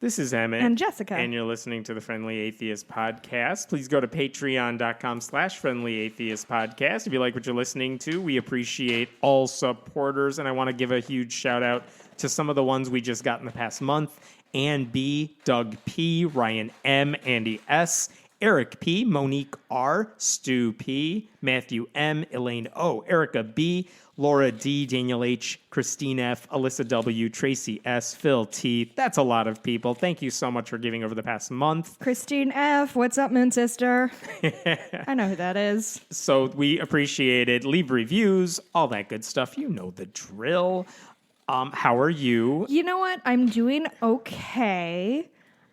This is Emmett. And Jessica. And you're listening to the Friendly Atheist Podcast. Please go to patreon.com/Friendly Atheist Podcast. If you like what you're listening to, we appreciate all supporters. And I want to give a huge shout out to some of the ones we just got in the past month. Ann B., Doug P., Ryan M., Andy S., Eric P., Monique R., Stu P., Matthew M., Elaine O., Erica B., Laura D., Daniel H., Christine F., Alyssa W., Tracy S., Phil T. That's a lot of people. Thank you so much for giving over the past month. Christine F., what's up, Moon Sister? I know who that is. So we appreciate it. Leave reviews, all that good stuff. You know the drill. How are you? You know what? I'm doing okay.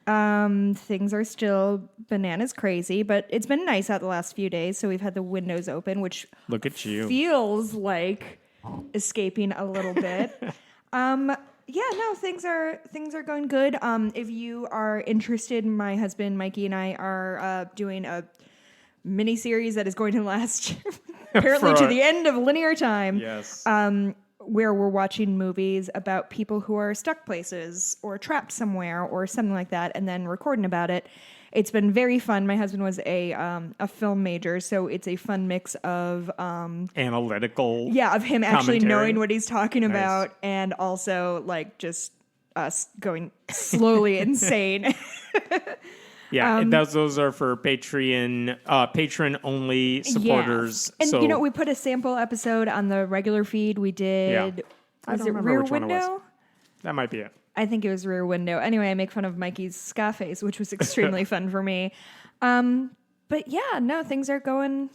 Things are still bananas crazy, but it's been nice out the last few days. So we've had the windows open, which look at you feels like escaping a little bit. Things are going good. If you are interested, my husband Mikey and I are doing a mini series that is going to last apparently to the end of linear time. Yes. Where we're watching movies about people who are stuck places or trapped somewhere or something like that, and then recording about it. It's been very fun. My husband was a film major, so it's a fun mix of analytical, of him actually knowing what he's talking nice. about, and also like just us going slowly insane. Yeah, those are for patron only supporters. Yeah. And we put a sample episode on the regular feed. We did. Yeah. I don't remember Rear which Window? one it was. That might be it. I think it was Rear Window. Anyway, I make fun of Mikey's ska face, which was extremely fun for me. But yeah, no, things are going.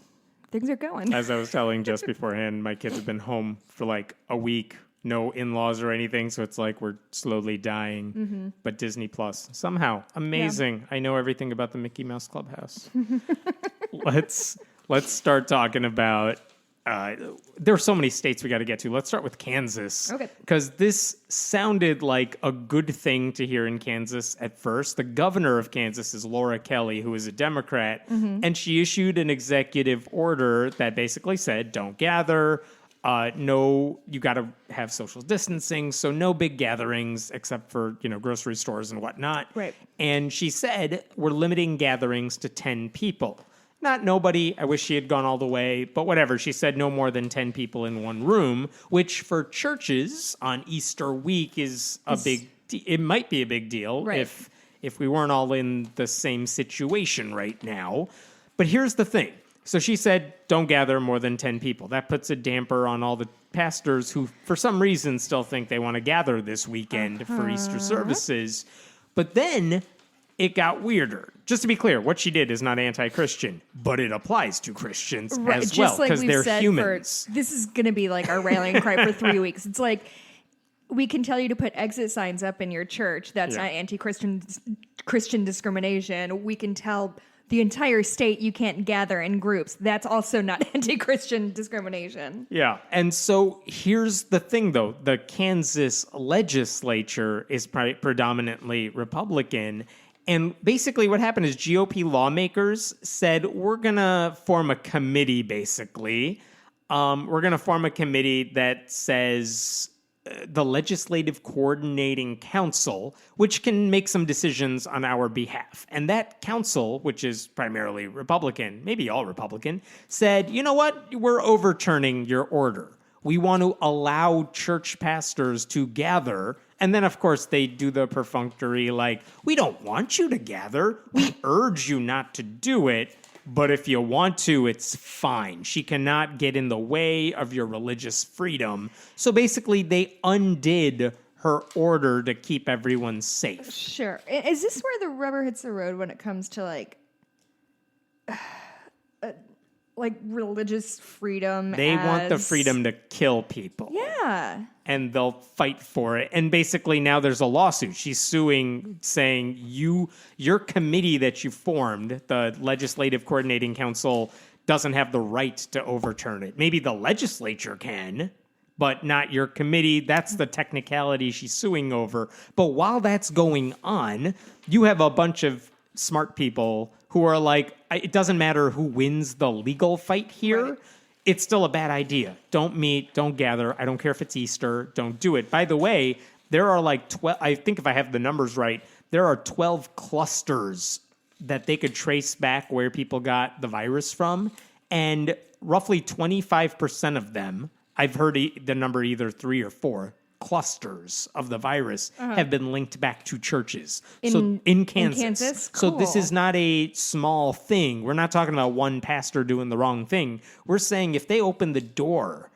As I was telling just beforehand, my kids have been home for like a week. No in-laws or anything, so it's like we're slowly dying. Mm-hmm. But Disney Plus, somehow, amazing. Yeah. I know everything about the Mickey Mouse Clubhouse. Let's start talking about... there are so many states we got to get to. Let's start with Kansas. Okay. Because this sounded like a good thing to hear in Kansas at first. The governor of Kansas is Laura Kelly, who is a Democrat, and she issued an executive order that basically said, don't gather... you got to have social distancing, so no big gatherings except for, grocery stores and whatnot. Right. And she said, we're limiting gatherings to 10 people. Not nobody. I wish she had gone all the way, but whatever. She said no more than 10 people in one room, which for churches on Easter week is it might be a big deal right. if we weren't all in the same situation right now. But here's the thing. So she said, don't gather more than 10 people. That puts a damper on all the pastors who, for some reason, still think they want to gather this weekend for Easter services. But then it got weirder. Just to be clear, what she did is not anti-Christian, but it applies to Christians as well, because they're humans. This is going to be like our rallying cry for 3 weeks. It's like, we can tell you to put exit signs up in your church. That's not anti-Christian discrimination. We can tell... the entire state, you can't gather in groups. That's also not anti-Christian discrimination. Yeah. And so here's the thing, though. The Kansas legislature is predominantly Republican. And basically what happened is GOP lawmakers said, we're going to form a committee, basically. We're going to form a committee that says... the Legislative Coordinating Council, which can make some decisions on our behalf. And that council, which is primarily Republican, maybe all Republican, said, you know what? We're overturning your order. We want to allow church pastors to gather. And then, of course, they do the perfunctory, like, we don't want you to gather. We urge you not to do it. But if you want to, it's fine. She cannot get in the way of your religious freedom. So basically, they undid her order to keep everyone safe. Sure. Is this where the rubber hits the road when it comes to like religious freedom? They want the freedom to kill people. Yeah. And they'll fight for it. And basically now there's a lawsuit. She's suing, saying your committee that you formed, the Legislative Coordinating Council, doesn't have the right to overturn it. Maybe the legislature can, but not your committee. That's the technicality she's suing over. But while that's going on, you have a bunch of smart people who are like, it doesn't matter who wins the legal fight here. Right. It's still a bad idea. Don't meet, don't gather. I don't care if it's Easter. Don't do it. By the way, there are like 12, I think if I have the numbers right, there are 12 clusters that they could trace back where people got the virus from. And roughly 25% of them, I've heard the number either 3 or 4, clusters of the virus have been linked back to churches. In Kansas. Cool. So this is not a small thing. We're not talking about one pastor doing the wrong thing. We're saying if they open the door,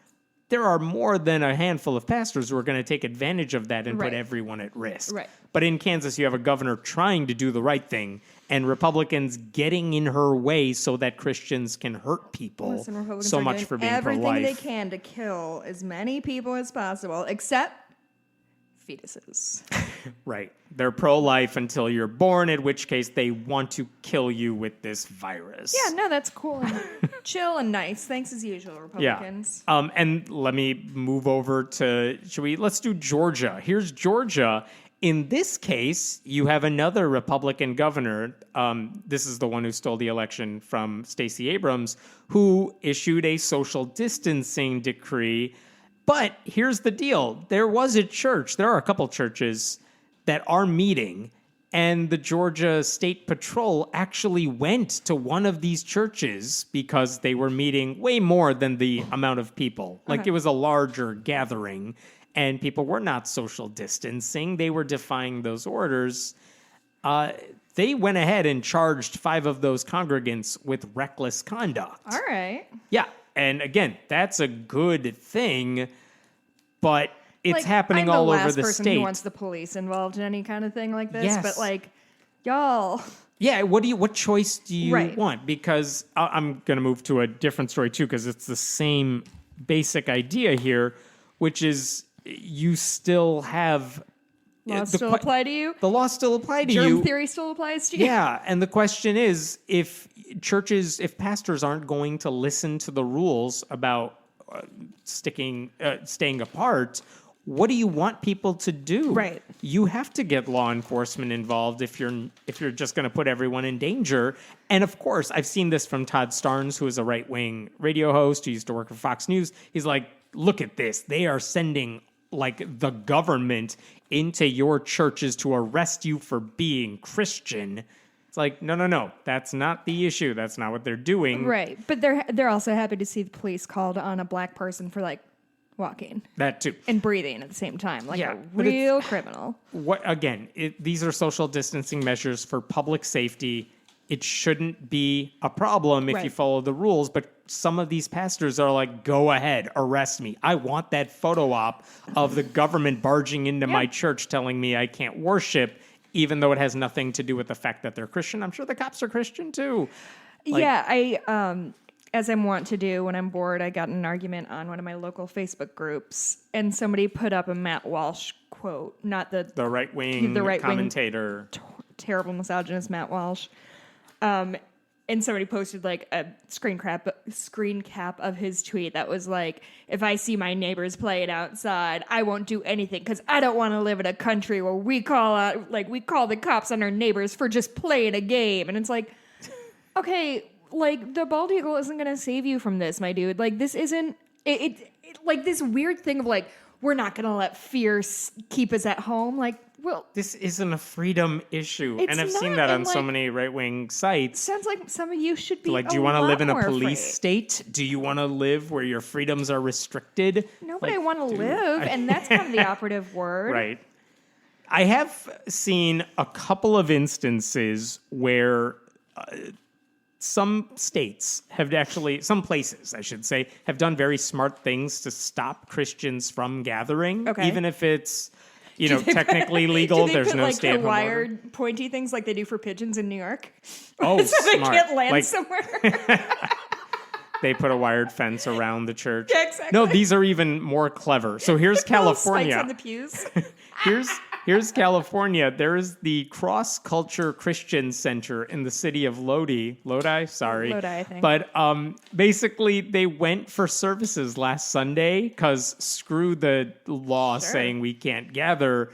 there are more than a handful of pastors who are going to take advantage of that and put everyone at risk. Right. But in Kansas, you have a governor trying to do the right thing and Republicans getting in her way so that Christians can hurt people. Listen, Republicans so are much doing for being everything pro-life. they can to kill as many people as possible, except fetuses. Right. They're pro-life until you're born, in which case they want to kill you with this virus. Yeah, no, that's cool and chill and nice. Thanks as usual, Republicans. Yeah. And let me move over to, let's do Georgia. Here's Georgia. In this case, you have another Republican governor. This is the one who stole the election from Stacey Abrams, who issued a social distancing decree. But here's the deal. There was a church. There are a couple churches that are meeting, and the Georgia State Patrol actually went to one of these churches because they were meeting way more than the amount of people. Like it was a larger gathering, and people were not social distancing. They were defying those orders. They went ahead and charged 5 of those congregants with reckless conduct. All right. Yeah. And again, that's a good thing, but it's happening all over the I'm the last person state. who wants the police involved in any kind of thing like this, Yes. but like, y'all. Yeah, what choice do you Right. want? Because I'm going to move to a different story too, because it's the same basic idea here, which is you still have Laws still apply to you? the law still apply to Germ you. theory still applies to you? Yeah, and the question is, if pastors aren't going to listen to the rules about staying apart, what do you want people to do? Right. You have to get law enforcement involved if you're just going to put everyone in danger. And of course, I've seen this from Todd Starnes, who is a right-wing radio host who used to work for Fox News. He's like, look at this. They are sending like the government into your churches to arrest you for being Christian. It's like, no. That's not the issue. That's not what they're doing. Right. But they're also happy to see the police called on a black person for like walking That too. and breathing at the same time. Like Yeah, a but it's- real criminal. These are social distancing measures for public safety. It shouldn't be a problem if you Right. follow the rules, but some of these pastors are like, go ahead, arrest me. I want that photo op of the government barging into my church telling me I can't worship, even though it has nothing to do with the fact that they're Christian. I'm sure the cops are Christian too. I as I'm wont to do when I'm bored, I got in an argument on one of my local Facebook groups, and somebody put up a Matt Walsh quote, not the right-wing commentator. terrible misogynist Matt Walsh. And somebody posted like a screen cap of his tweet that was like, if I see my neighbors playing outside, I won't do anything because I don't want to live in a country where we call the cops on our neighbors for just playing a game. And it's like, okay, like the bald eagle isn't going to save you from this, my dude. Like this isn't it like this weird thing of like, we're not going to let fear keep us at home. Like, well, this isn't a freedom issue. It's And I've seen not, that on and, so like, many right-wing sites. sounds like some of you should be Like, do you want to lot live in a more police afraid. state? Do you want to live where your freedoms are restricted? No, but Like, I want to dude, live, and that's kind of the operative word. Right. I have seen a couple of instances where some places, I should say, have done very smart things to stop Christians from gathering, Okay. even if it's, technically legal. Do they There's put, no like, the stay-at-home order. wired pointy things like they do for pigeons in New York? Oh, so they smart. can't land Like, somewhere. they put a wired fence around the church. Yeah, exactly. No, these are even more clever. So here's Little spikes California. on the pews. Here's California. There is the Cross Culture Christian Center in the city of Lodi, sorry. Lodi, I think. But basically, they went for services last Sunday because screw the law saying we can't gather.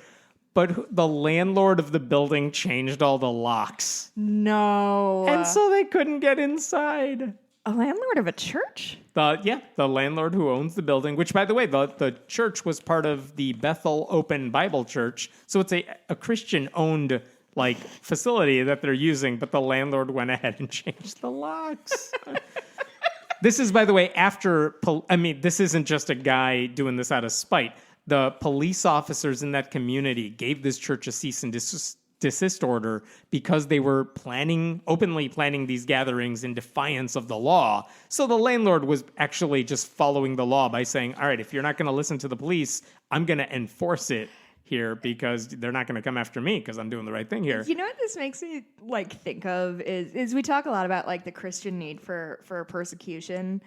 But the landlord of the building changed all the locks. No. And so they couldn't get inside. A landlord of a church? The landlord who owns the building, which, by the way, the church was part of the Bethel Open Bible Church. So it's a Christian-owned facility that they're using, but the landlord went ahead and changed the locks. This is, by the way, after, this isn't just a guy doing this out of spite. The police officers in that community gave this church a cease and desist order because they were openly planning these gatherings in defiance of the law. So the landlord was actually just following the law by saying, all right, if you're not going to listen to the police, I'm going to enforce it here because they're not going to come after me because I'm doing the right thing here. You know what this makes me think of is we talk a lot about the Christian need for persecution,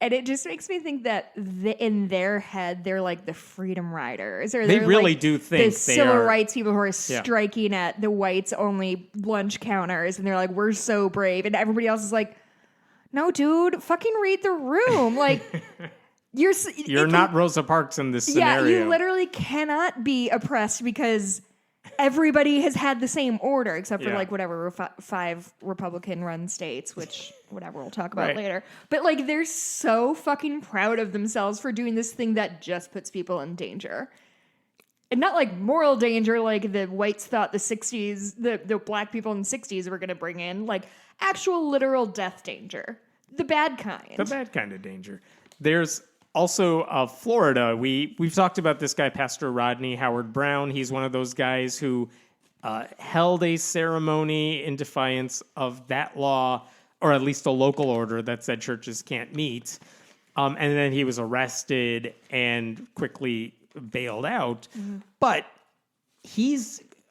and it just makes me think that in their head they're like the freedom riders, or they really do think the civil rights people who are striking at the whites only lunch counters, and they're like, we're so brave, and everybody else is like, no, dude, fucking read the room, You're not Rosa Parks in this scenario. Yeah, you literally cannot be oppressed because everybody has had the same order, except for whatever 5 Republican-run states, which whatever we'll talk about later. But they're so fucking proud of themselves for doing this thing that just puts people in danger, and not moral danger like the whites thought the 60s, the black people in the 60s were going to bring in, actual literal death danger, the bad kind. The bad kind of danger. There's also, Florida, we've talked about this guy, Pastor Rodney Howard-Browne. He's one of those guys who held a ceremony in defiance of that law, or at least a local order that said churches can't meet. And then he was arrested and quickly bailed out. Mm-hmm. But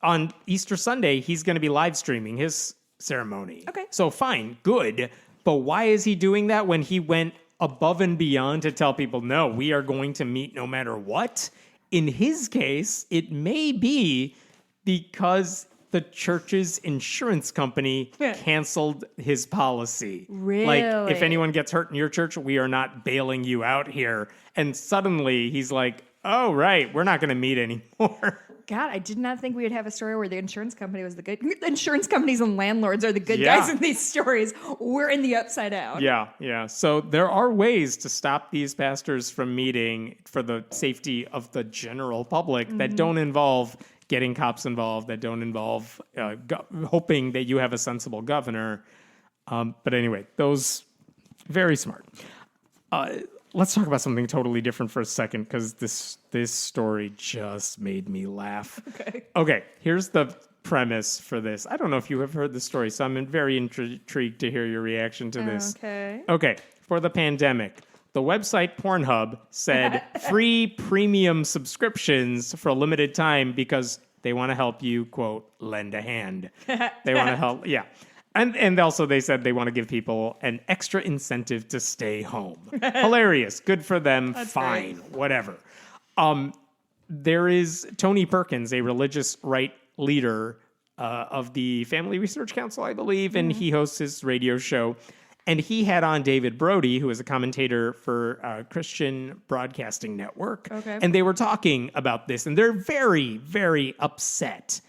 on Easter Sunday, he's going to be live streaming his ceremony. Okay. So fine, good. But why is he doing that when he went above and beyond to tell people, no, we are going to meet no matter what? In his case, it may be because the church's insurance company canceled his policy. Really? If anyone gets hurt in your church, we are not bailing you out here. And suddenly he's like, oh, right, we're not going to meet anymore. God, I did not think we would have a story where the insurance company was the good. Insurance companies and landlords are the good guys in these stories. We're in the upside down. Yeah. So there are ways to stop these pastors from meeting for the safety of the general public that don't involve getting cops involved, that don't involve hoping that you have a sensible governor. But anyway, those very smart. Let's talk about something totally different for a second, because this story just made me laugh. Okay, here's the premise for this. I don't know if you have heard the story, so I'm very intrigued to hear your reaction to this. Okay, for the pandemic, the website Pornhub said free premium subscriptions for a limited time because they want to help you, quote, lend a hand. They want to help, And also they said they want to give people an extra incentive to stay home. Hilarious. Good for them. That's fine. Great. Whatever. There is Tony Perkins, a religious right leader of the Family Research Council, I believe, and he hosts his radio show. And he had on David Brody, who is a commentator for Christian Broadcasting Network. And they were talking about this, and they're very, very upset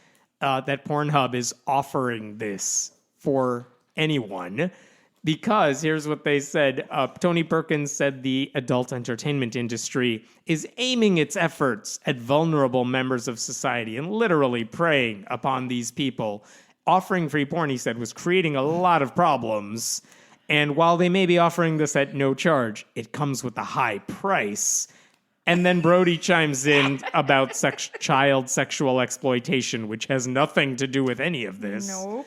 that Pornhub is offering this for anyone, because here's what they said. Tony Perkins said the adult entertainment industry is aiming its efforts at vulnerable members of society and literally preying upon these people. Offering free porn, he said, was creating a lot of problems. And while they may be offering this at no charge, it comes with a high price. And then Brody chimes in about child sexual exploitation, which has nothing to do with any of this. Nope.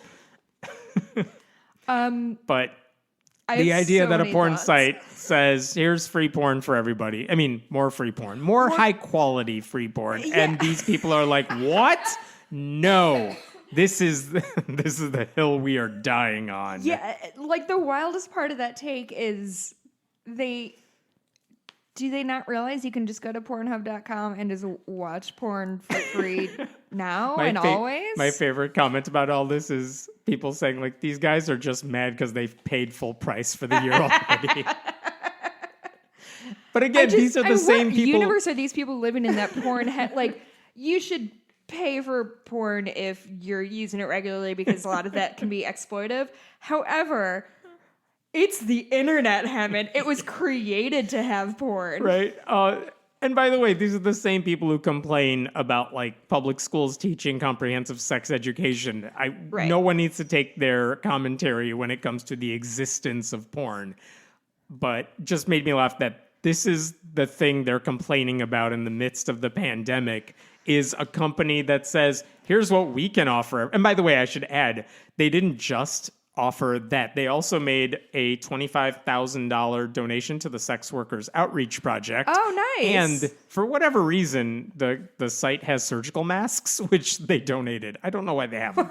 But the idea that a porn site says, here's free porn for everybody. I mean, more free porn, more high quality free porn. Yeah. And these people are like, what? No, this is the hill we are dying on. Yeah. The wildest part of that take is do they not realize you can just go to Pornhub.com and just watch porn for free now and always? My favorite comment about all this is people saying, these guys are just mad because they've paid full price for the year already. But again, these are the same people. What universe are these people living in that porn? You should pay for porn if you're using it regularly, because a lot of that can be exploitive. However, it's the internet, Hammond. It was created to have porn. Right. And by the way, these are the same people who complain about like public schools teaching comprehensive sex education. Right. No one needs to take their commentary when it comes to the existence of porn. But just made me laugh that this is the thing they're complaining about in the midst of the pandemic, is a company that says, here's what we can offer. And by the way, I should add, they didn't just offer that. They also made a $25,000 donation to the Sex Workers Outreach Project. Oh, nice. And for whatever reason, the site has surgical masks, which they donated. I don't know why they haven't.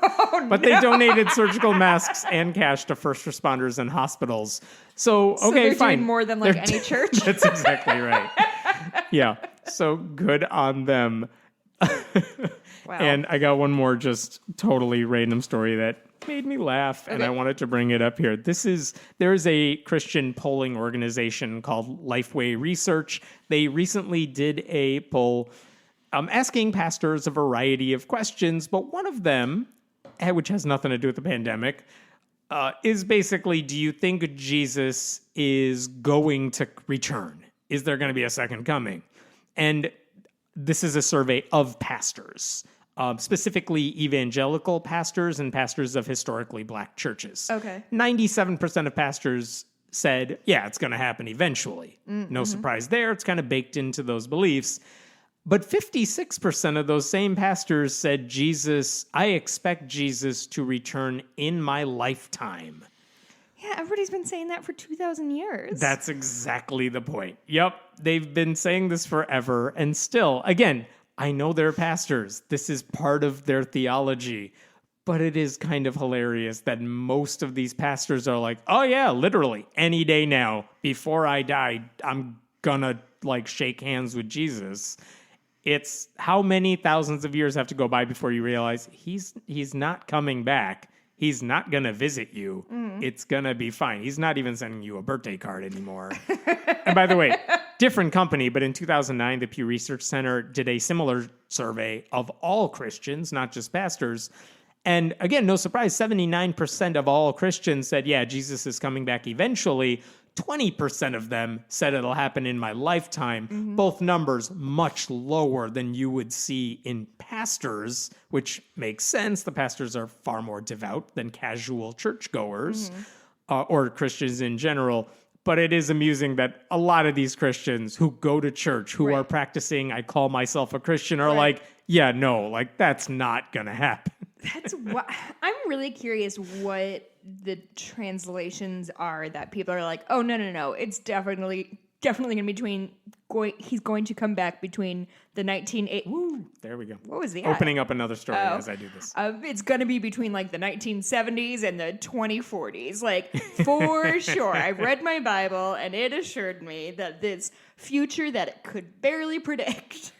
But they donated surgical masks and cash to first responders and hospitals. So okay, they're fine. doing more than like any church. That's exactly right. Yeah. So good on them. Wow. And I got one more just totally random story that made me laugh, and I wanted to bring it up here. There's a Christian polling organization called Lifeway Research. They recently did a poll asking pastors a variety of questions, but one of them, which has nothing to do with the pandemic, is basically, do you think Jesus is going to return? Is there going to be a second coming? And this is a survey of pastors. Specifically evangelical pastors and pastors of historically black churches. Okay. 97% of pastors said, yeah, it's going to happen eventually. No surprise there. It's kind of baked into those beliefs. But 56% of those same pastors said, I expect Jesus to return in my lifetime. Yeah, everybody's been saying that for 2,000 years. That's exactly the point. Yep. They've been saying this forever. And still, again, I know they're pastors. This is part of their theology. But it is kind of hilarious that most of these pastors are like, oh yeah, literally, any day now, before I die, I'm gonna like shake hands with Jesus. It's how many thousands of years have to go by before you realize he's not coming back. He's not going to visit you. It's going to be fine. He's not even sending you a birthday card anymore. And by the way, different company, but in 2009, the Pew Research Center did a similar survey of all Christians, not just pastors. And again, no surprise, 79% of all Christians said, yeah, Jesus is coming back eventually. 20% of them said it'll happen in my lifetime. Both numbers much lower than you would see in pastors, which makes sense. The pastors are far more devout than casual churchgoers or Christians in general. But it is amusing that a lot of these Christians who go to church, who are practicing, I call myself a Christian, are like, yeah, no, like that's not going to happen. That's what I'm really curious what the translations are that people are like, oh no, it's definitely going to be he's going to come back between the 1980s. Woo, there we go. What was the opening up another story as I do this? It's going to be between like the 1970s and the 2040s, like for sure. I read my Bible and it assured me that this future that it could barely predict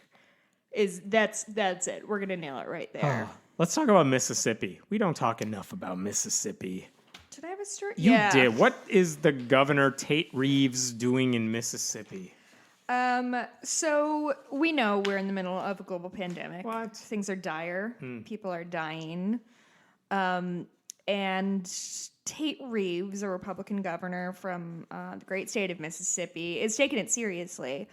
that's it. We're going to nail it right there. Let's talk about Mississippi. We don't talk enough about Mississippi. Did I have a story? You did. What is the Governor Tate Reeves doing in Mississippi? So we know we're in the middle of a global pandemic. What? Things are dire. People are dying. And Tate Reeves, a Republican governor from the great state of Mississippi, is taking it seriously.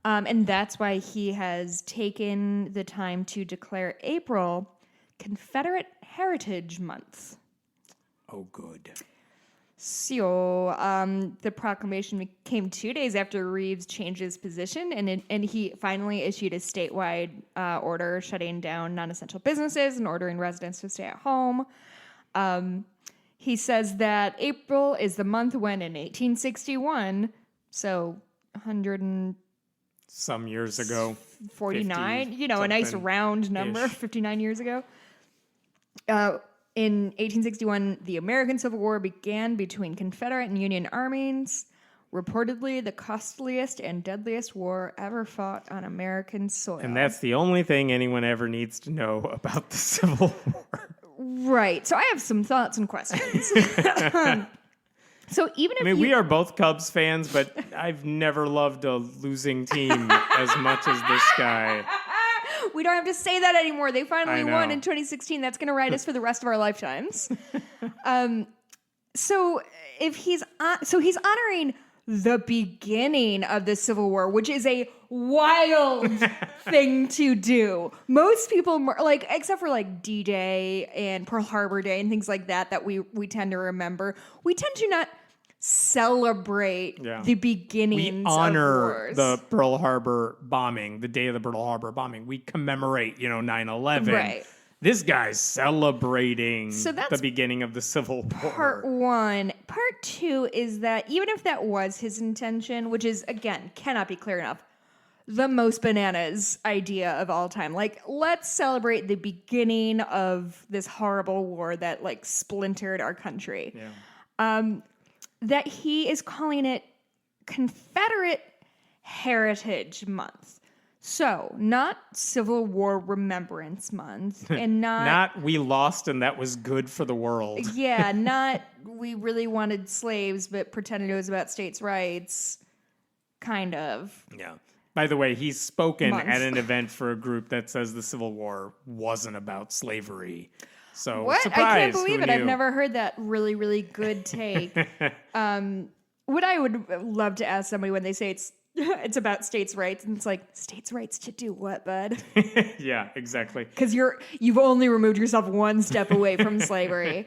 And that's why he has taken the time to declare April Confederate Heritage Month. Oh, good. So the proclamation came 2 days after Reeves changed his position, and he finally issued a statewide order shutting down non-essential businesses and ordering residents to stay at home. He says that April is the month when, in 1861, so 100 and some years ago, 49, a nice round number, 59 years ago. In 1861, the American Civil War began between Confederate and Union armies, reportedly the costliest and deadliest war ever fought on American soil. And that's the only thing anyone ever needs to know about the Civil War. Right. So I have some thoughts and questions. So even if we are both Cubs fans, but I've never loved a losing team as much as this guy. We don't have to say that anymore. They finally won in 2016. That's going to ride us for the rest of our lifetimes. So he's honoring the beginning of the Civil War, which is a wild thing to do. Most people, like, except for like D-Day and Pearl Harbor Day and things like that we tend to remember, we tend to not celebrate the beginnings we honor of wars. the Pearl Harbor bombing, the day of the Pearl Harbor bombing. We commemorate, 9/11. Right. This guy's celebrating that's the beginning of the Civil War. Part one. Part two is that even if that was his intention, which is, again, cannot be clear enough, the most bananas idea of all time. Like, let's celebrate the beginning of this horrible war that, like, splintered our country. Yeah. That he is calling it Confederate Heritage Month. So, not Civil War Remembrance Month, and not we lost and that was good for the world. Yeah, not we really wanted slaves but pretended it was about states' rights, kind of. Yeah. By the way, he's spoken Month. at an event for a group that says the Civil War wasn't about slavery. So, what? surprise, I can't believe who it. I've knew? never heard that really, really good take. What I would love to ask somebody when they say it's about states' rights, and it's like, states' rights to do what, bud? Yeah, exactly. Because you've only removed yourself one step away from slavery.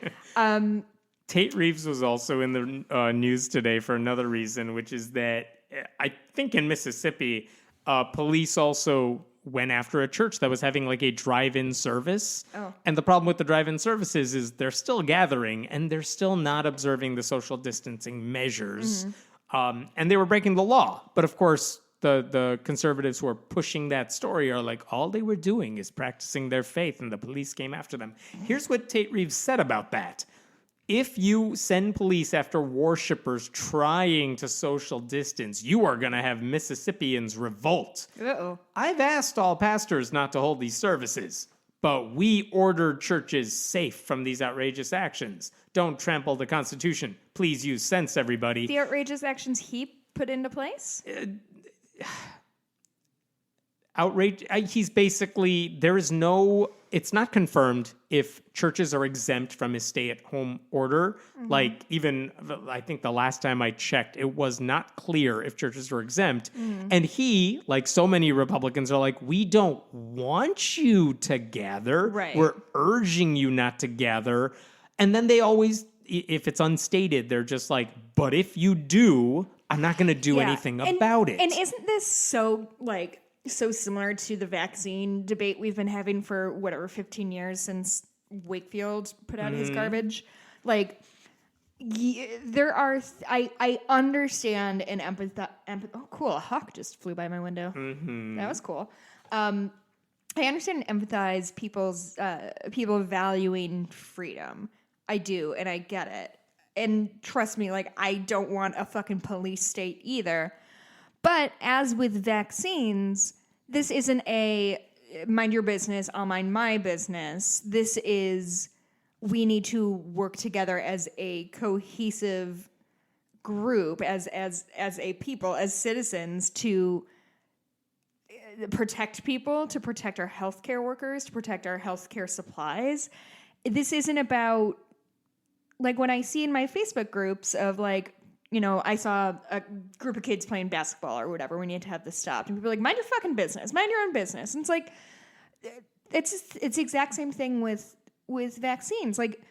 Tate Reeves was also in the news today for another reason, which is that I think in Mississippi, police also went after a church that was having like a drive-in service. Oh. And the problem with the drive-in services is they're still gathering and they're still not observing the social distancing measures. And they were breaking the law. But of course, the conservatives who are pushing that story are like, all they were doing is practicing their faith and the police came after them. Here's what Tate Reeves said about that. If you send police after worshipers trying to social distance, you are going to have Mississippians revolt. Uh-oh. I've asked all pastors not to hold these services, but we ordered churches safe from these outrageous actions. Don't trample the Constitution. Please use sense, everybody. The outrageous actions he put into place? He's basically, it's not confirmed if churches are exempt from his stay-at-home order. Mm-hmm. Like, even, I think the last time I checked, it was not clear if churches were exempt. Mm-hmm. And he, like so many Republicans, are like, we don't want you to gather. Right. We're urging you not to gather. And then they always, if it's unstated, they're just like, but if you do, I'm not going to do anything about it. And isn't this so similar to the vaccine debate we've been having for 15 years since Wakefield put out his garbage? Like, there are, I understand and empathize. Oh, cool. A hawk just flew by my window. Mm-hmm. That was cool. I understand and empathize people valuing freedom. I do, and I get it. And trust me, like, I don't want a fucking police state either. But as with vaccines, this isn't a mind your business, I'll mind my business. This is, we need to work together as a cohesive group, as a people, as citizens, to protect people, to protect our healthcare workers, to protect our healthcare supplies. This isn't about, like, when I see in my Facebook groups of, like, I saw a group of kids playing basketball or whatever. We need to have this stopped. And people are like, mind your fucking business. Mind your own business. And it's like, it's the exact same thing with vaccines. Like,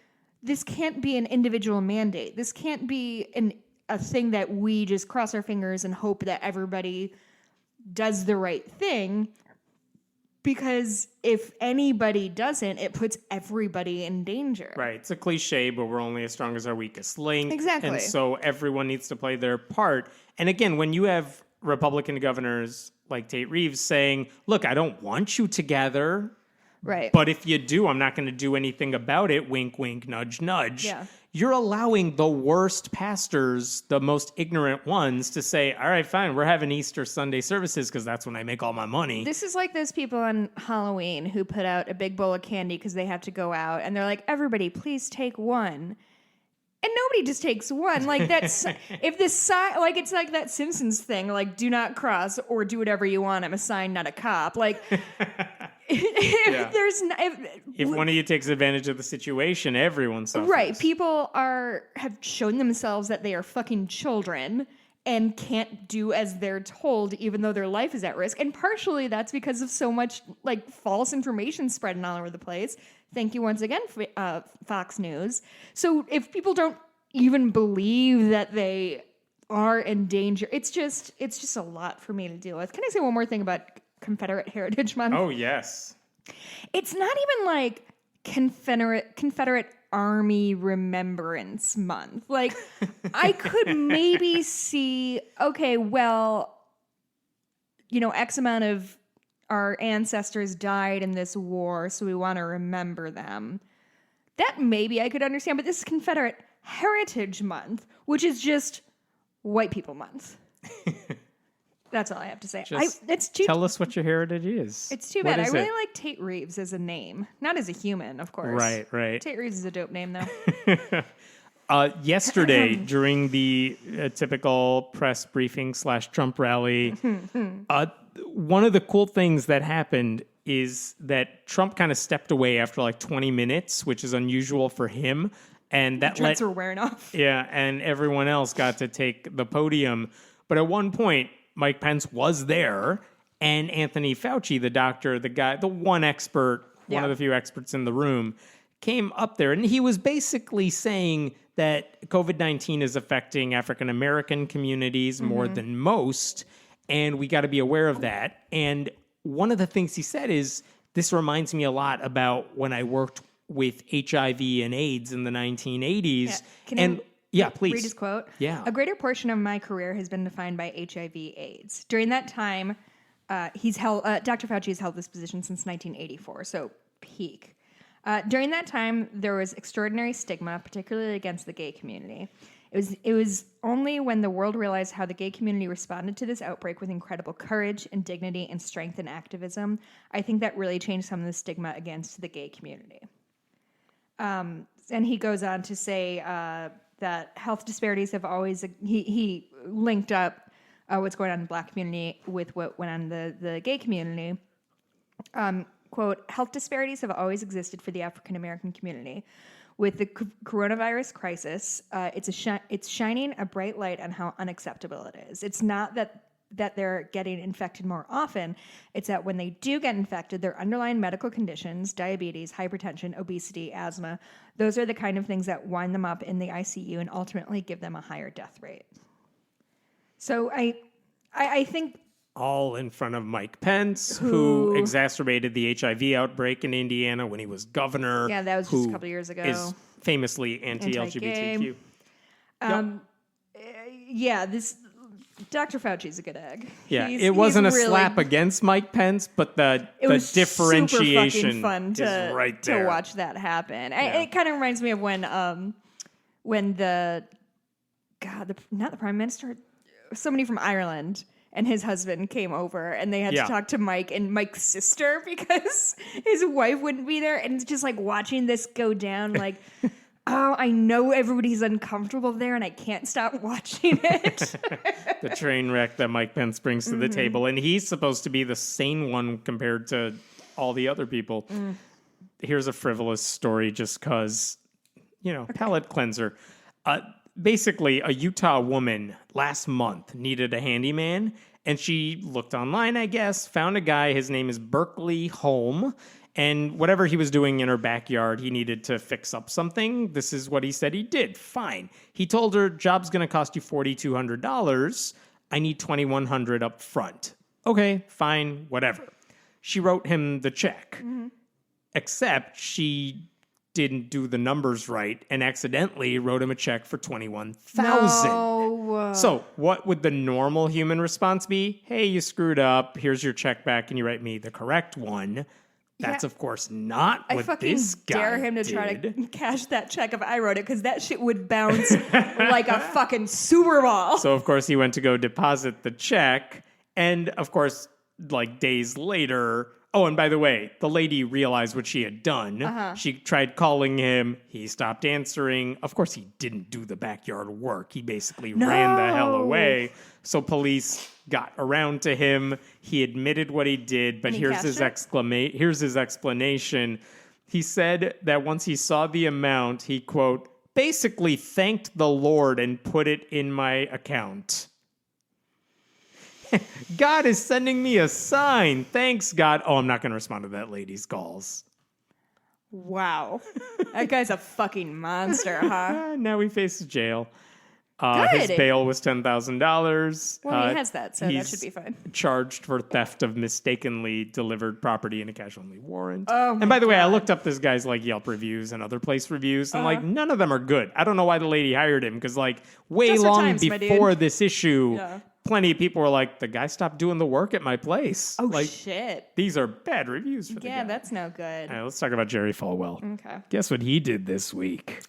this can't be an individual mandate. This can't be a thing that we just cross our fingers and hope that everybody does the right thing. Because if anybody doesn't, it puts everybody in danger. Right. It's a cliche, but we're only as strong as our weakest link. Exactly. And so everyone needs to play their part. And again, when you have Republican governors like Tate Reeves saying, look, I don't want you to gather. Right. But if you do, I'm not going to do anything about it. Wink, wink, nudge, nudge. Yeah. You're allowing the worst pastors, the most ignorant ones, to say, all right, fine, we're having Easter Sunday services because that's when I make all my money. This is like those people on Halloween who put out a big bowl of candy because they have to go out. And they're like, everybody, please take one. And nobody just takes one. Like, that's, if this sign, like, it's like that Simpsons thing, like, do not cross or do whatever you want. I'm a sign, not a cop. Like, if one of you takes advantage of the situation, everyone suffers. Right. People have shown themselves that they are fucking children. and can't do as they're told, even though their life is at risk. And partially that's because of so much like false information spreading all over the place. Thank you once again, Fox News. So if people don't even believe that they are in danger, it's just a lot for me to deal with. Can I say one more thing about Confederate Heritage Month? Oh, yes. It's not even like Confederate Army Remembrance Month. Like, I could maybe see, okay, well, X amount of our ancestors died in this war, so we want to remember them. That maybe I could understand, but this is Confederate Heritage Month, which is just White People Month. That's all I have to say. Tell us what your heritage is. It's too bad. I really like Tate Reeves as a name. Not as a human, of course. Right. Tate Reeves is a dope name, though. Yesterday, during the typical press briefing / Trump rally, one of the cool things that happened is that Trump kind of stepped away after like 20 minutes, which is unusual for him. And that dreads were wearing off. Yeah, and everyone else got to take the podium. But at one point, Mike Pence was there, and Anthony Fauci, the doctor, the guy, the one expert, one of the few experts in the room, came up there, and he was basically saying that COVID-19 is affecting African-American communities more than most, and we got to be aware of that. And one of the things he said is, this reminds me a lot about when I worked with HIV and AIDS in the 1980s. Yeah, please. Read his quote. Yeah. A greater portion of my career has been defined by HIV/AIDS. During that time, Dr. Fauci has held this position since 1984, so peak. During that time, there was extraordinary stigma, particularly against the gay community. It was only when the world realized how the gay community responded to this outbreak with incredible courage and dignity and strength and activism, I think that really changed some of the stigma against the gay community. And he goes on to say that health disparities have always, he linked up what's going on in the Black community with what went on in the gay community. Quote, health disparities have always existed for the African American community. With the coronavirus crisis, it's shining a bright light on how unacceptable it is. It's not that they're getting infected more often. It's that when they do get infected, their underlying medical conditions, diabetes, hypertension, obesity, asthma, those are the kind of things that wind them up in the ICU and ultimately give them a higher death rate. So I think... All in front of Mike Pence, who exacerbated the HIV outbreak in Indiana when he was governor. Yeah, that was just a couple years ago. Is famously anti-LGBTQ. Yeah, this Dr. Fauci's a good egg. Yeah, it wasn't a slap against Mike Pence, but the differentiation super fucking fun is right there. To watch that happen. It kind of reminds me of when not the Prime Minister, somebody from Ireland and his husband came over and they had to talk to Mike and Mike's sister because his wife wouldn't be there. And just like watching this go down, like, oh, I know everybody's uncomfortable there and I can't stop watching it. The train wreck that Mike Pence brings to the table. And he's supposed to be the sane one compared to all the other people. Here's a frivolous story just because, palate cleanser. Basically, a Utah woman last month needed a handyman, and she looked online, I guess, found a guy. His name is Berkeley Holm, and whatever he was doing in her backyard, he needed to fix up something. This is what he said he did. Fine. He told her, job's going to cost you $4,200. I need $2,100 up front. Okay, fine, whatever. She wrote him the check, except she didn't do the numbers right and accidentally wrote him a check for $21,000. No. So what would the normal human response be? Hey, you screwed up. Here's your check back. Can you write me the correct one? That's, of course, not what this guy dare him to did. try to cash that check if I wrote it, because that shit would bounce like a fucking Super Bowl. So, of course, he went to go deposit the check. And, of course, like days later... Oh, and by the way, the lady realized what she had done. She tried calling him. He stopped answering. Of course, he didn't do the backyard work. He basically ran the hell away. So police got around to him. He admitted what he did, but here's his explanation. He said that once he saw the amount, he, quote, basically thanked the Lord and put it in my account. God is sending me a sign. Thanks, God. Oh, I'm not going to respond to that lady's calls. Wow. That guy's a fucking monster, huh? Now he faces jail. Good. His bail was $10,000. Well, he has that, so that he's should be fine. Charged for theft of mistakenly delivered property in a cash-only warrant. Oh, and by the way, I looked up this guy's like Yelp reviews and other place reviews, and like none of them are good. I don't know why the lady hired him, because like way Just for long times, my dude. before this issue, Yeah. plenty of people were like, the guy stopped doing the work at my place. Oh, like, shit. these are bad reviews for the Yeah, guy. that's no good. All right, let's talk about Jerry Falwell. Okay. Guess what he did this week?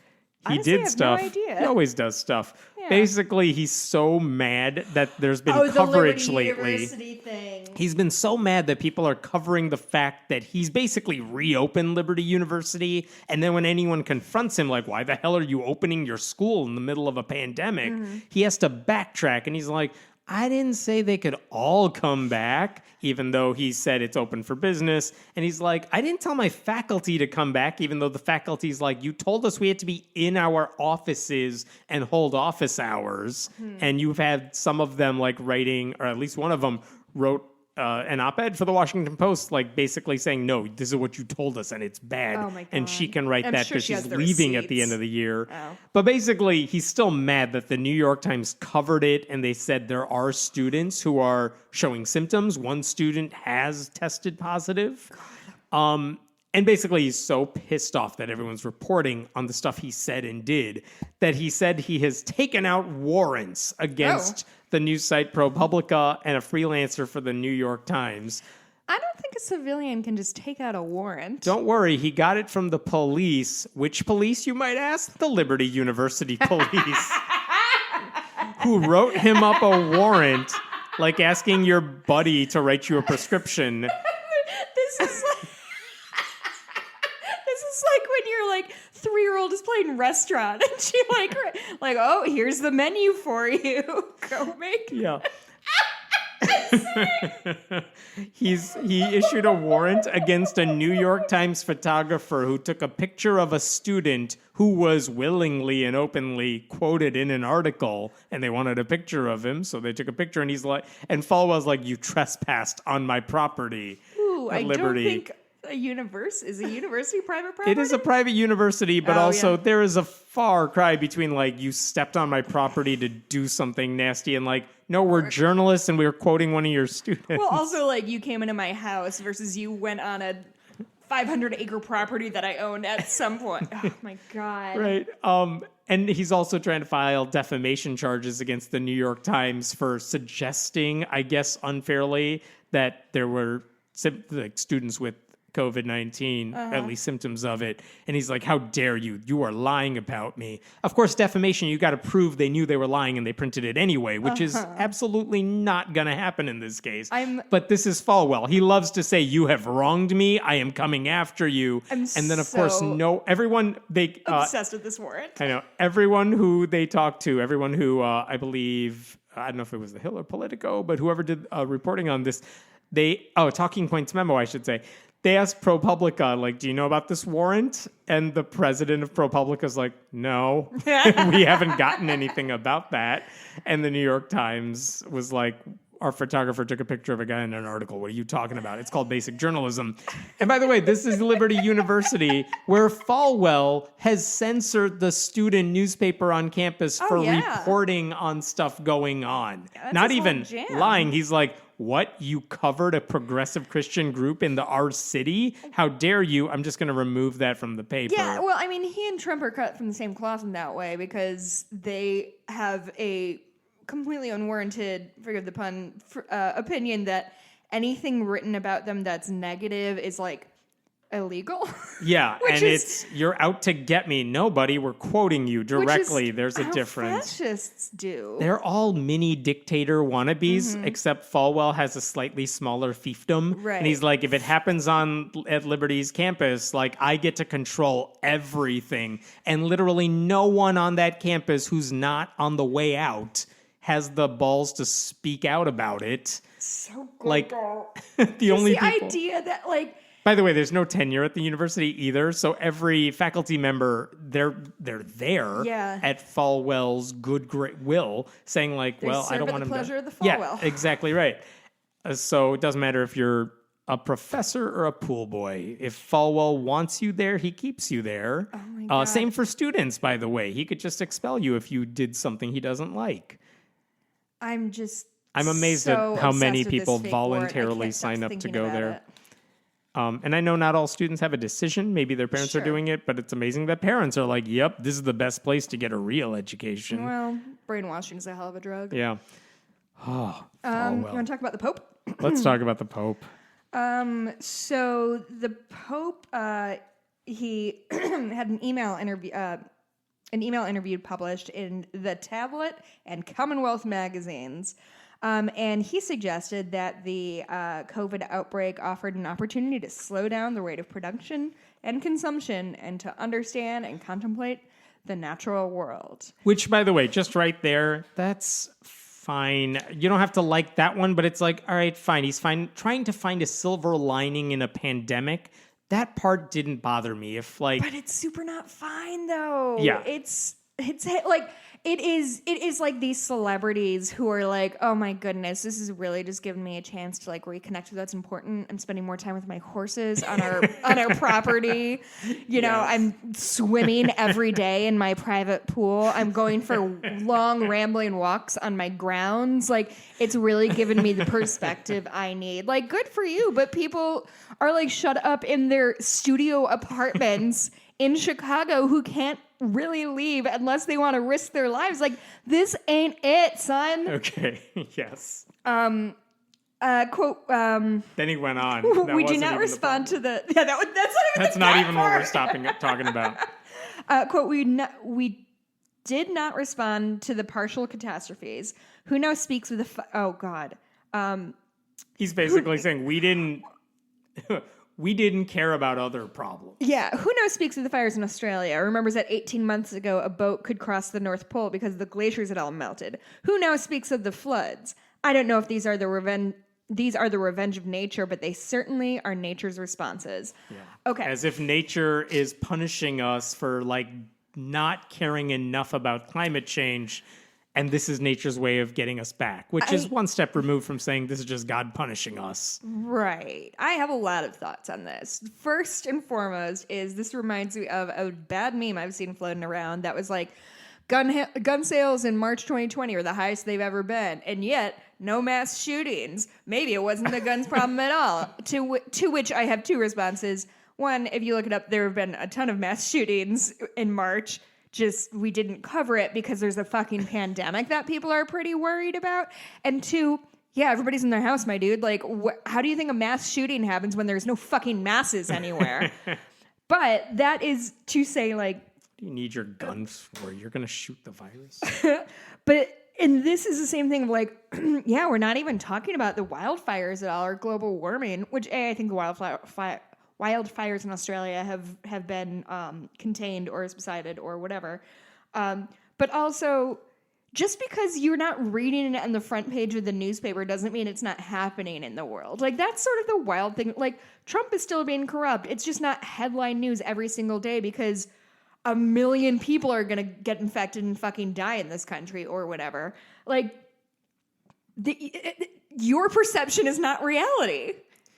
He Honestly, I did have stuff. no idea. He always does stuff. Yeah. Basically, he's so mad that there's been the coverage Liberty lately. University thing. He's been so mad that people are covering the fact that he's basically reopened Liberty University. And then when anyone confronts him, like, why the hell are you opening your school in the middle of a pandemic? He has to backtrack. And he's like, I didn't say they could all come back, even though he said it's open for business. And he's like, I didn't tell my faculty to come back, even though the faculty's like, you told us we had to be in our offices and hold office hours. And you've had some of them like writing, or at least one of them wrote an op-ed for the Washington Post, like basically saying, no, this is what you told us and it's bad. Oh my God. And she can write I'm that sure because she has she's the leaving at the receipts. end of the year. Oh. But basically, he's still mad that the New York Times covered it and they said there are students who are showing symptoms. One student has tested positive. And basically, he's so pissed off that everyone's reporting on the stuff he said and did that he said he has taken out warrants against the news site ProPublica and a freelancer for the New York Times. I don't think a civilian can just take out a warrant. Don't worry, he got it from the police. Which police, you might ask? The Liberty University police, who wrote him up a warrant, like asking your buddy to write you a prescription. This is like... This is like when your like 3-year-old is playing restaurant and she like, oh, here's the menu for you. Go make. Yeah. He issued a warrant against a New York Times photographer who took a picture of a student who was willingly and openly quoted in an article, and they wanted a picture of him, so they took a picture, and he's like, and Falwell's like, you trespassed on my property. Ooh, at I Liberty. don't think is a university private property? It is a private university, but also there is a far cry between like, you stepped on my property to do something nasty and like, no, we're journalists and we're quoting one of your students. Well, also like you came into my house versus you went on a 500-acre property that I owned at some point. Oh my God. Right. And he's also trying to file defamation charges against the New York Times for suggesting, I guess unfairly, that there were like students with COVID-19, at least symptoms of it. And he's like, how dare you? You are lying about me. Of course, defamation, you got to prove they knew they were lying and they printed it anyway, which is absolutely not going to happen in this case. But this is Falwell. He loves to say, you have wronged me. I am coming after you. And then, of course, everyone, they... obsessed with this warrant. I know. Everyone who they talked to, everyone who I believe, I don't know if it was the Hill or Politico, but whoever did reporting on this, Talking Points memo, I should say. They asked ProPublica, like, do you know about this warrant? And the president of ProPublica is like, no, we haven't gotten anything about that. And the New York Times was like, our photographer took a picture of a guy in an article. What are you talking about? It's called basic journalism. And by the way, this is Liberty University, where Falwell has censored the student newspaper on campus for reporting on stuff going on. Yeah, not even jam. lying. He's like, what? You covered a progressive Christian group in our city? How dare you? I'm just going to remove that from the paper. Yeah, well, I mean, he and Trump are cut from the same cloth in that way because they have a completely unwarranted, forgive the pun, opinion that anything written about them that's negative is like illegal. Yeah, and it's you're out to get me. No, buddy, we're quoting you directly. There's a difference. Fascists do. They're all mini dictator wannabes, except Falwell has a slightly smaller fiefdom. Right. And he's like, if it happens at Liberty's campus, like I get to control everything. And literally no one on that campus who's not on the way out has the balls to speak out about it. So good. Like the only people. idea that like By the way, there's no tenure at the university either, so every faculty member, they're there Yeah. at Falwell's good great will, saying like, They well, I serve don't at want the him pleasure to. of the Falwell. Yeah, exactly right. So it doesn't matter if you're a professor or a pool boy. If Falwell wants you there, he keeps you there. Oh my God. Same for students, by the way. He could just expel you if you did something he doesn't like. I'm amazed so at how many obsessed with this people fake word. I voluntarily can't stop sign up to thinking go about there. it. And I know not all students have a decision. Maybe their parents Sure. are doing it, but it's amazing that parents are like, yep, this is the best place to get a real education. Well, brainwashing is a hell of a drug. Yeah. Oh, You Falwell. want to talk about the Pope? Let's talk about the Pope. So the Pope, he had an email interview published in the Tablet and Commonwealth magazines. And he suggested that the COVID outbreak offered an opportunity to slow down the rate of production and consumption and to understand and contemplate the natural world. Which, by the way, just right there, that's fine. You don't have to like that one, but it's like, all right, fine. He's fine trying to find a silver lining in a pandemic. That part didn't bother me. If like, But it's super not fine though. Yeah. It's like it is like these celebrities who are like, oh my goodness, this is really just giving me a chance to like reconnect with what's important. I'm spending more time with my horses on our property. You know, Yes. I'm swimming every day in my private pool. I'm going for long rambling walks on my grounds. Like it's really given me the perspective I need. Like good for you, but people are like shut up in their studio apartments in Chicago who can't really leave unless they want to risk their lives. Like, this ain't it, son. okay, yes. Quote, Then he went on. we That do wasn't not even respond the to the... Yeah, that's not even That's the not bad even what part. we're talking about. Quote, we did not respond to the partial catastrophes. Who now speaks with the... Oh, God. He's basically saying we didn't care about other problems. Yeah, who now speaks of the fires in Australia? Remembers that 18 months ago a boat could cross the North Pole because the glaciers had all melted. Who now speaks of the floods? I don't know if these are the revenge of nature, but they certainly are nature's responses. Yeah. Okay. As if nature is punishing us for like not caring enough about climate change. And this is nature's way of getting us back, which is one step removed from saying this is just God punishing us. Right. I have a lot of thoughts on this. First and foremost is this reminds me of a bad meme I've seen floating around that was like, gun sales in March 2020 are the highest they've ever been, and yet no mass shootings. Maybe it wasn't the guns problem at all. To which I have two responses. One, if you look it up, there have been a ton of mass shootings in March. Just we didn't cover it because there's a fucking pandemic that people are pretty worried about. And two, yeah, everybody's in their house, my dude. Like, how do you think a mass shooting happens when there's no fucking masses anywhere? But that is to say, like... What do you need your guns for? You're going to shoot the virus? And this is the same thing of like, yeah, we're not even talking about the wildfires at all or global warming, which I think the wildfires in Australia have been contained or subsided or whatever. But also, just because you're not reading it on the front page of the newspaper doesn't mean it's not happening in the world. Like, that's sort of the wild thing. Like, Trump is still being corrupt. It's just not headline news every single day because 1 million people are going to get infected and fucking die in this country or whatever. Like, your perception is not reality.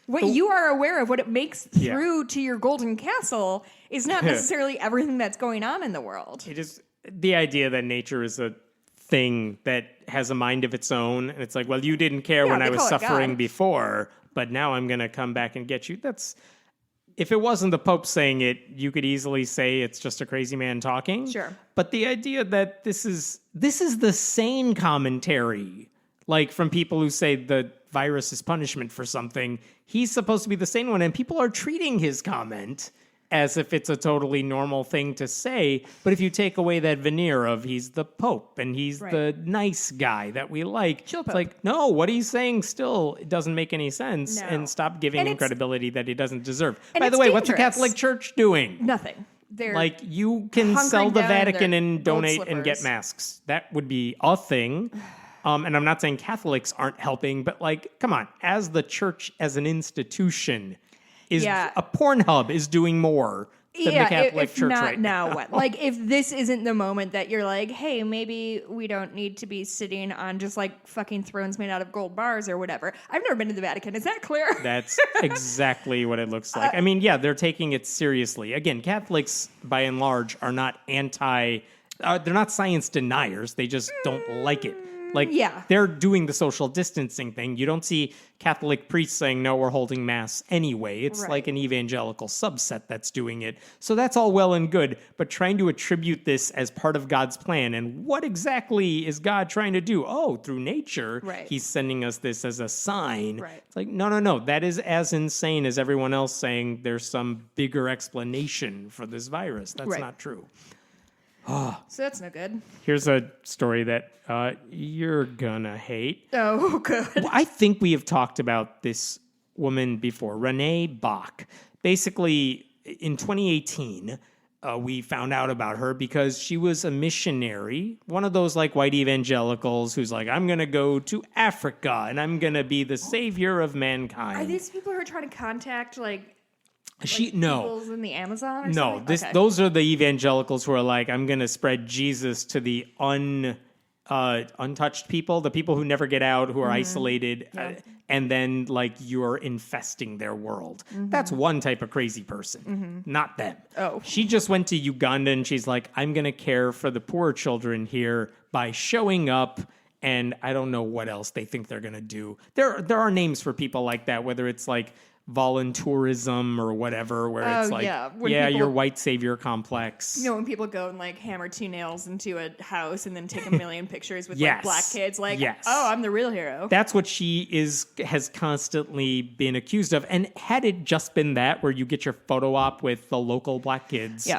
What you are aware of, what it makes through to your golden castle, is not necessarily everything that's going on in the world. It is the idea that nature is a thing that has a mind of its own. And it's like, well, you didn't care when I was suffering before, but now I'm going to come back and get you. If it wasn't the Pope saying it, you could easily say it's just a crazy man talking. Sure. But the idea that this is the sane commentary, like from people who say the virus is punishment for something, he's supposed to be the sane one, and people are treating his comment as if it's a totally normal thing to say. But if you take away that veneer of he's the Pope and he's the nice guy that we like, it's like, no, what he's saying still doesn't make any sense, and stop giving him credibility that he doesn't deserve. By the way, what's the Catholic Church doing? Nothing. They're like, you can sell the Vatican and donate and get masks. That would be a thing. And I'm not saying Catholics aren't helping, but like, come on, as the church, as an institution, is a Pornhub is doing more than the Catholic Church right now. What? Like, if this isn't the moment that you're like, hey, maybe we don't need to be sitting on just like fucking thrones made out of gold bars or whatever. I've never been to the Vatican. Is that clear? That's exactly what it looks like. I mean, they're taking it seriously. Again, Catholics, by and large, are not they're not science deniers. They just don't like it. Like, they're doing the social distancing thing. You don't see Catholic priests saying, no, we're holding mass anyway. It's like an evangelical subset that's doing it. So that's all well and good. But trying to attribute this as part of God's plan, and what exactly is God trying to do? Oh, through nature, he's sending us this as a sign. It's like, no. That is as insane as everyone else saying there's some bigger explanation for this virus. That's not true. So that's no good. Here's a story that you're gonna hate. Oh, good. Well, I think we have talked about this woman before, Renee Bach. Basically, in 2018, we found out about her because she was a missionary, one of those like white evangelicals who's like, I'm gonna go to Africa and I'm gonna be the savior of mankind. Are these people who are trying to contact no. peoples in the Amazon or no, something? Those are the evangelicals who are like, I'm going to spread Jesus to the untouched people, the people who never get out, who are isolated, and then like you're infesting their world. That's one type of crazy person, not them. Oh. She just went to Uganda and she's like, I'm going to care for the poor children here by showing up. And I don't know what else they think they're going to do. There are names for people like that, whether it's like voluntourism or whatever, where it's like, your white savior complex. You know, when people go and like hammer 2 nails into a house and then take a million pictures with like black kids, like, oh, I'm the real hero. That's what she has constantly been accused of. And had it just been that, where you get your photo op with the local black kids,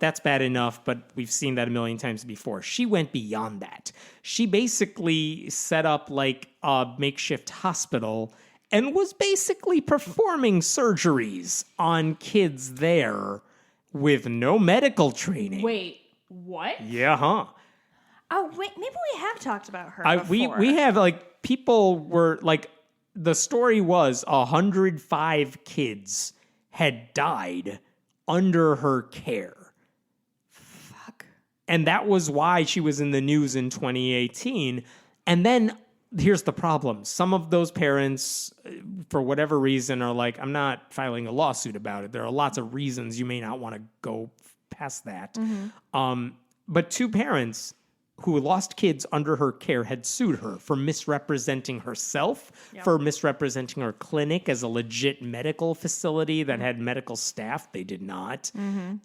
that's bad enough, but we've seen that a million times before. She went beyond that. She basically set up like a makeshift hospital and was basically performing surgeries on kids there with no medical training. Wait, what? Yeah, huh? Oh, wait, maybe we have talked about her before. We have, like, people were, like, the story was 105 kids had died under her care. Fuck. And that was why she was in the news in 2018. And then here's the problem. Some of those parents, for whatever reason, are like, I'm not filing a lawsuit about it. There are lots of reasons you may not want to go past that. But 2 parents who lost kids under her care had sued her for misrepresenting herself, for misrepresenting her clinic as a legit medical facility that had medical staff. They did not.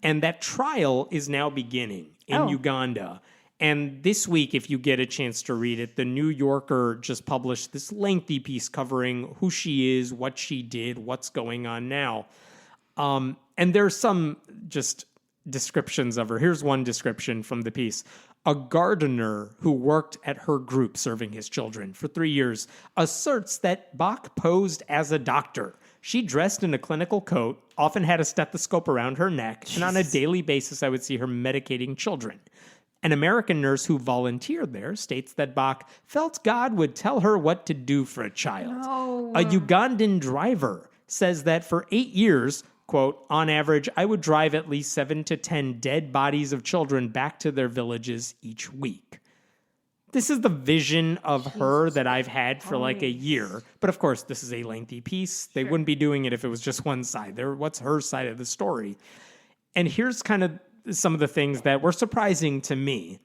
And that trial is now beginning in Uganda. And this week, if you get a chance to read it, the New Yorker just published this lengthy piece covering who she is, what she did, what's going on now. And there's some just descriptions of her. Here's one description from the piece. A gardener who worked at her group serving his children for 3 years asserts that Bach posed as a doctor. She dressed in a clinical coat, often had a stethoscope around her neck, and on a daily basis I would see her medicating children. An American nurse who volunteered there states that Bach felt God would tell her what to do for a child. No. A Ugandan driver says that for 8 years, quote, on average, I would drive at least 7 to 10 dead bodies of children back to their villages each week. This is the vision of her that I've had for like a year. But of course, this is a lengthy piece. They wouldn't be doing it if it was just one side. What's her side of the story? And here's kind of some of the things that were surprising to me.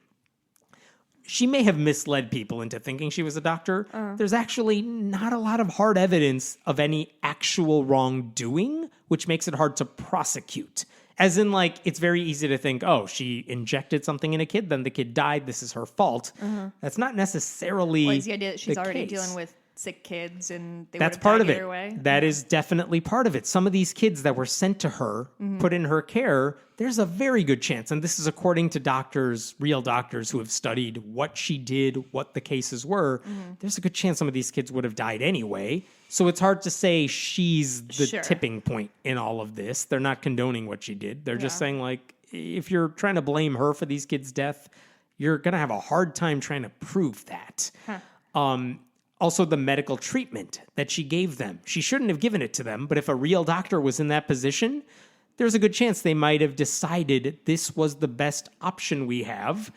She may have misled people into thinking she was a doctor. There's actually not a lot of hard evidence of any actual wrongdoing, which makes it hard to prosecute. As in, like, it's very easy to think, oh, she injected something in a kid, then the kid died, this is her fault. That's not necessarily Well, it's the idea that she's already case. dealing with sick kids and they That's would have part died of it. either way. That is definitely part of it. Some of these kids that were sent to her, put in her care, there's a very good chance, and this is according to doctors, real doctors who have studied what she did, what the cases were, there's a good chance some of these kids would have died anyway. So it's hard to say she's the tipping point in all of this. They're not condoning what she did. They're just saying, like, if you're trying to blame her for these kids' death, you're going to have a hard time trying to prove that. Also, the medical treatment that she gave them. She shouldn't have given it to them, but if a real doctor was in that position, there's a good chance they might have decided this was the best option we have.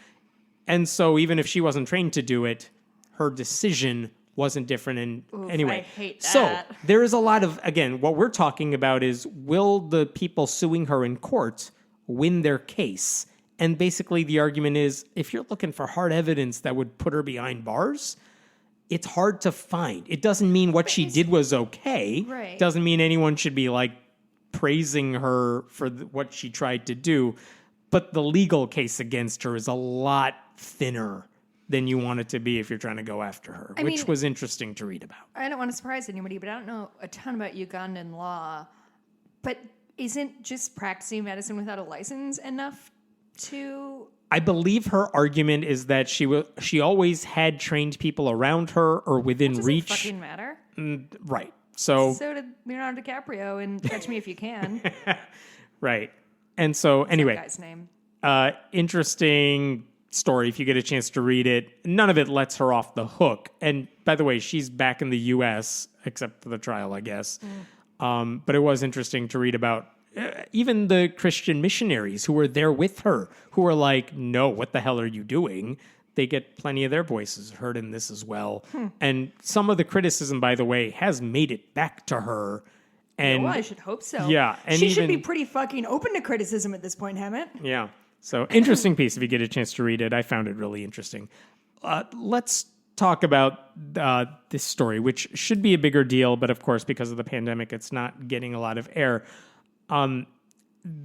And so even if she wasn't trained to do it, her decision wasn't different. And anyway, I hate that. So there is a lot of, again, what we're talking about is, will the people suing her in court win their case? And basically the argument is, if you're looking for hard evidence that would put her behind bars, it's hard to find. It doesn't mean what she did was okay. Right. Doesn't mean anyone should be like praising her for what she tried to do. But the legal case against her is a lot thinner than you want it to be if you're trying to go after her, which was interesting to read about. I don't want to surprise anybody, but I don't know a ton about Ugandan law. But isn't just practicing medicine without a license enough to... I believe her argument is that she always had trained people around her or within reach. Doesn't fucking matter. Right. So did Leonardo DiCaprio in Catch Me If You Can. Right. And so anyway, What's that guy's name? Interesting story if you get a chance to read it. None of it lets her off the hook. And by the way, she's back in the U.S. except for the trial, I guess. But it was interesting to read about even the Christian missionaries who were there with her, who were like, no, what the hell are you doing? They get plenty of their voices heard in this as well. And some of the criticism, by the way, has made it back to her. And Well, I should hope so. Yeah, and she should be pretty fucking open to criticism at this point, Hammett. Yeah. So interesting piece if you get a chance to read it. I found it really interesting. Let's talk about this story, which should be a bigger deal, but of course, because of the pandemic, it's not getting a lot of air.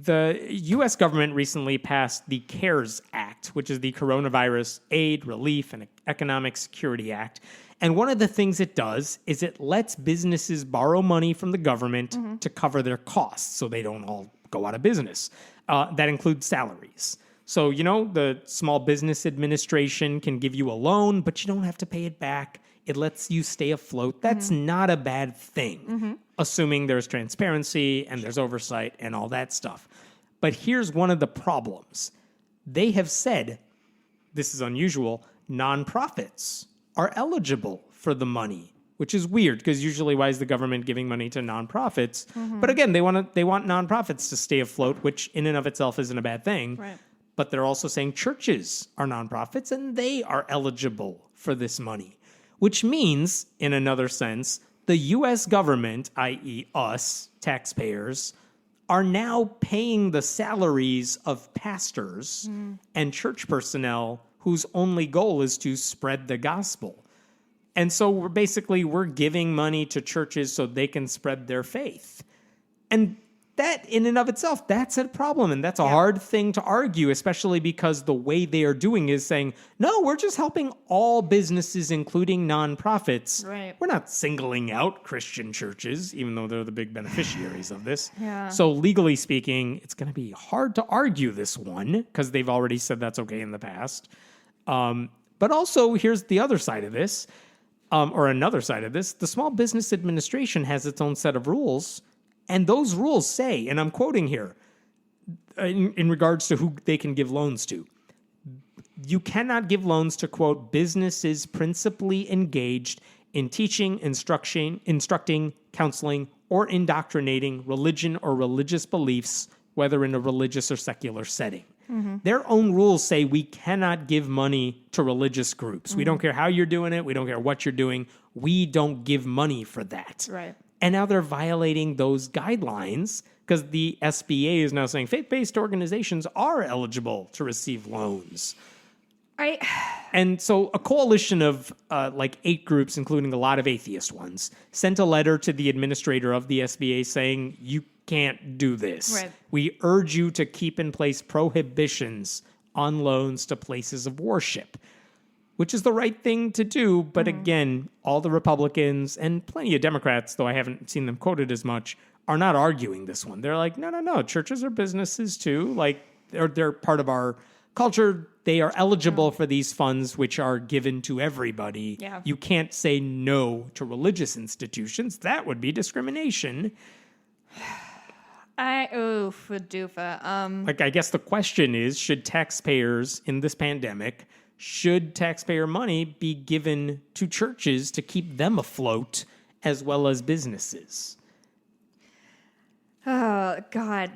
The U.S. government recently passed the CARES Act, which is the Coronavirus Aid, Relief, and Economic Security Act. And one of the things it does is it lets businesses borrow money from the government to cover their costs so they don't all go out of business. That includes salaries. So, you know, the Small Business Administration can give you a loan, but you don't have to pay it back. It lets you stay afloat. That's not a bad thing, assuming there's transparency and there's oversight and all that stuff. But here's one of the problems. They have said, this is unusual, nonprofits are eligible for the money, which is weird because usually why is the government giving money to nonprofits? But again, they want nonprofits to stay afloat, which in and of itself isn't a bad thing. Right. But they're also saying churches are nonprofits and they are eligible for this money, which means, in another sense, the U.S. government, i.e. us, taxpayers, are now paying the salaries of pastors and church personnel whose only goal is to spread the gospel. And so we're giving money to churches so they can spread their faith. And that in and of itself, that's a problem. And that's a hard thing to argue, especially because the way they are doing is saying, no, we're just helping all businesses, including nonprofits. Right. We're not singling out Christian churches, even though they're the big beneficiaries of this. Yeah. So legally speaking, it's going to be hard to argue this one because they've already said that's okay in the past. But also, here's the other side of this, or another side of this. The Small Business Administration has its own set of rules. And those rules say, and I'm quoting here, in regards to who they can give loans to, you cannot give loans to, quote, businesses principally engaged in teaching, instructing, counseling, or indoctrinating religion or religious beliefs, whether in a religious or secular setting. Their own rules say we cannot give money to religious groups. We don't care how you're doing it. We don't care what you're doing. We don't give money for that. Right. And now they're violating those guidelines because the SBA is now saying faith-based organizations are eligible to receive loans. And so a coalition of like 8 groups, including a lot of atheist ones, sent a letter to the administrator of the SBA saying, you can't do this. Right. We urge you to keep in place prohibitions on loans to places of worship, which is the right thing to do. But again, all the Republicans and plenty of Democrats, though I haven't seen them quoted as much, are not arguing this one. They're like, no, churches are businesses too. Like they're part of our culture. They are eligible for these funds, which are given to everybody. Yeah. You can't say no to religious institutions. That would be discrimination. Doofa. Like, I guess the question is, should taxpayers in this pandemic, should taxpayer money be given to churches to keep them afloat as well as businesses? Oh, God.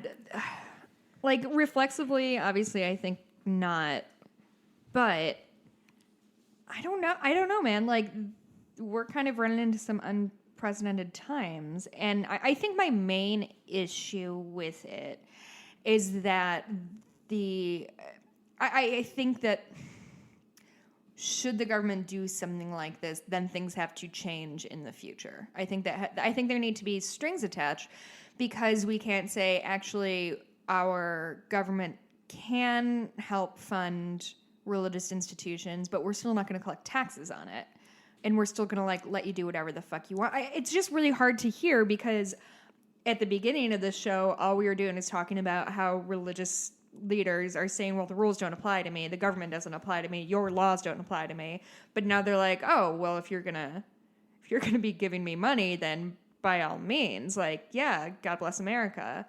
Like, reflexively, obviously, I think not. But I don't know, man. Like, we're kind of running into some unprecedented times. And I think my main issue with it is that I think that should the government do something like this, then things have to change in the future. I think there need to be strings attached, because we can't say, actually, our government can help fund religious institutions, but we're still not going to collect taxes on it. And we're still going to like let you do whatever the fuck you want. It's just really hard to hear, because at the beginning of this show, all we were doing is talking about how religious leaders are saying, well, the rules don't apply to me, the government doesn't apply to me, your laws don't apply to me. But now they're like, oh, well, if you're gonna be giving me money, then by all means, like, yeah, God bless America.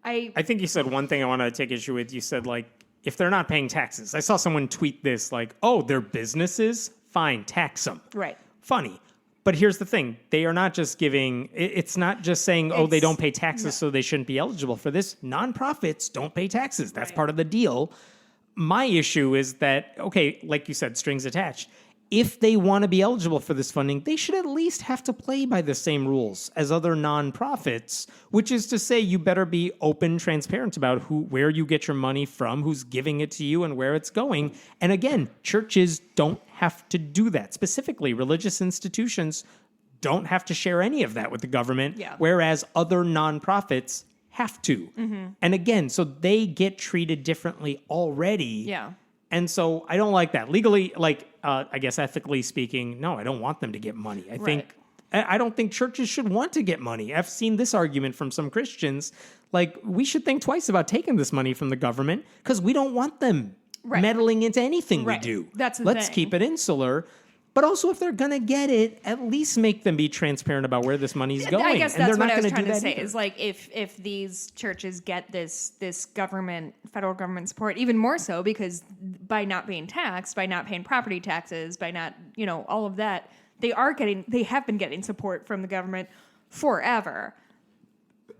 I think you said one thing I want to take issue with. You said, like, if they're not paying taxes. I saw someone tweet this, like, oh, they're businesses? Fine, tax them. Right. Funny. But here's the thing. They are not just giving, it's not just saying, oh, they don't pay taxes, so they shouldn't be eligible for this. Nonprofits don't pay taxes. That's part of the deal. My issue is that, okay, like you said, strings attached. If they want to be eligible for this funding, they should at least have to play by the same rules as other nonprofits, which is to say you better be open, transparent about where you get your money from, who's giving it to you, and where it's going. And again, churches don't have to do that. Specifically, religious institutions don't have to share any of that with the government, whereas other nonprofits have to. Mm-hmm. And again, so they get treated differently already. Yeah. And so I don't like that. Legally, like, I guess ethically speaking, no, I don't want them to get money. I don't think churches should want to get money. I've seen this argument from some Christians. Like, we should think twice about taking this money from the government because we don't want them meddling into anything we do. Let's keep it insular. But also, if they're going to get it, at least make them be transparent about where this money's going. I guess that's what I was trying to say. Either. Is like if these churches get this federal government support, even more so because by not being taxed, by not paying property taxes, by not all of that, they have been getting support from the government forever.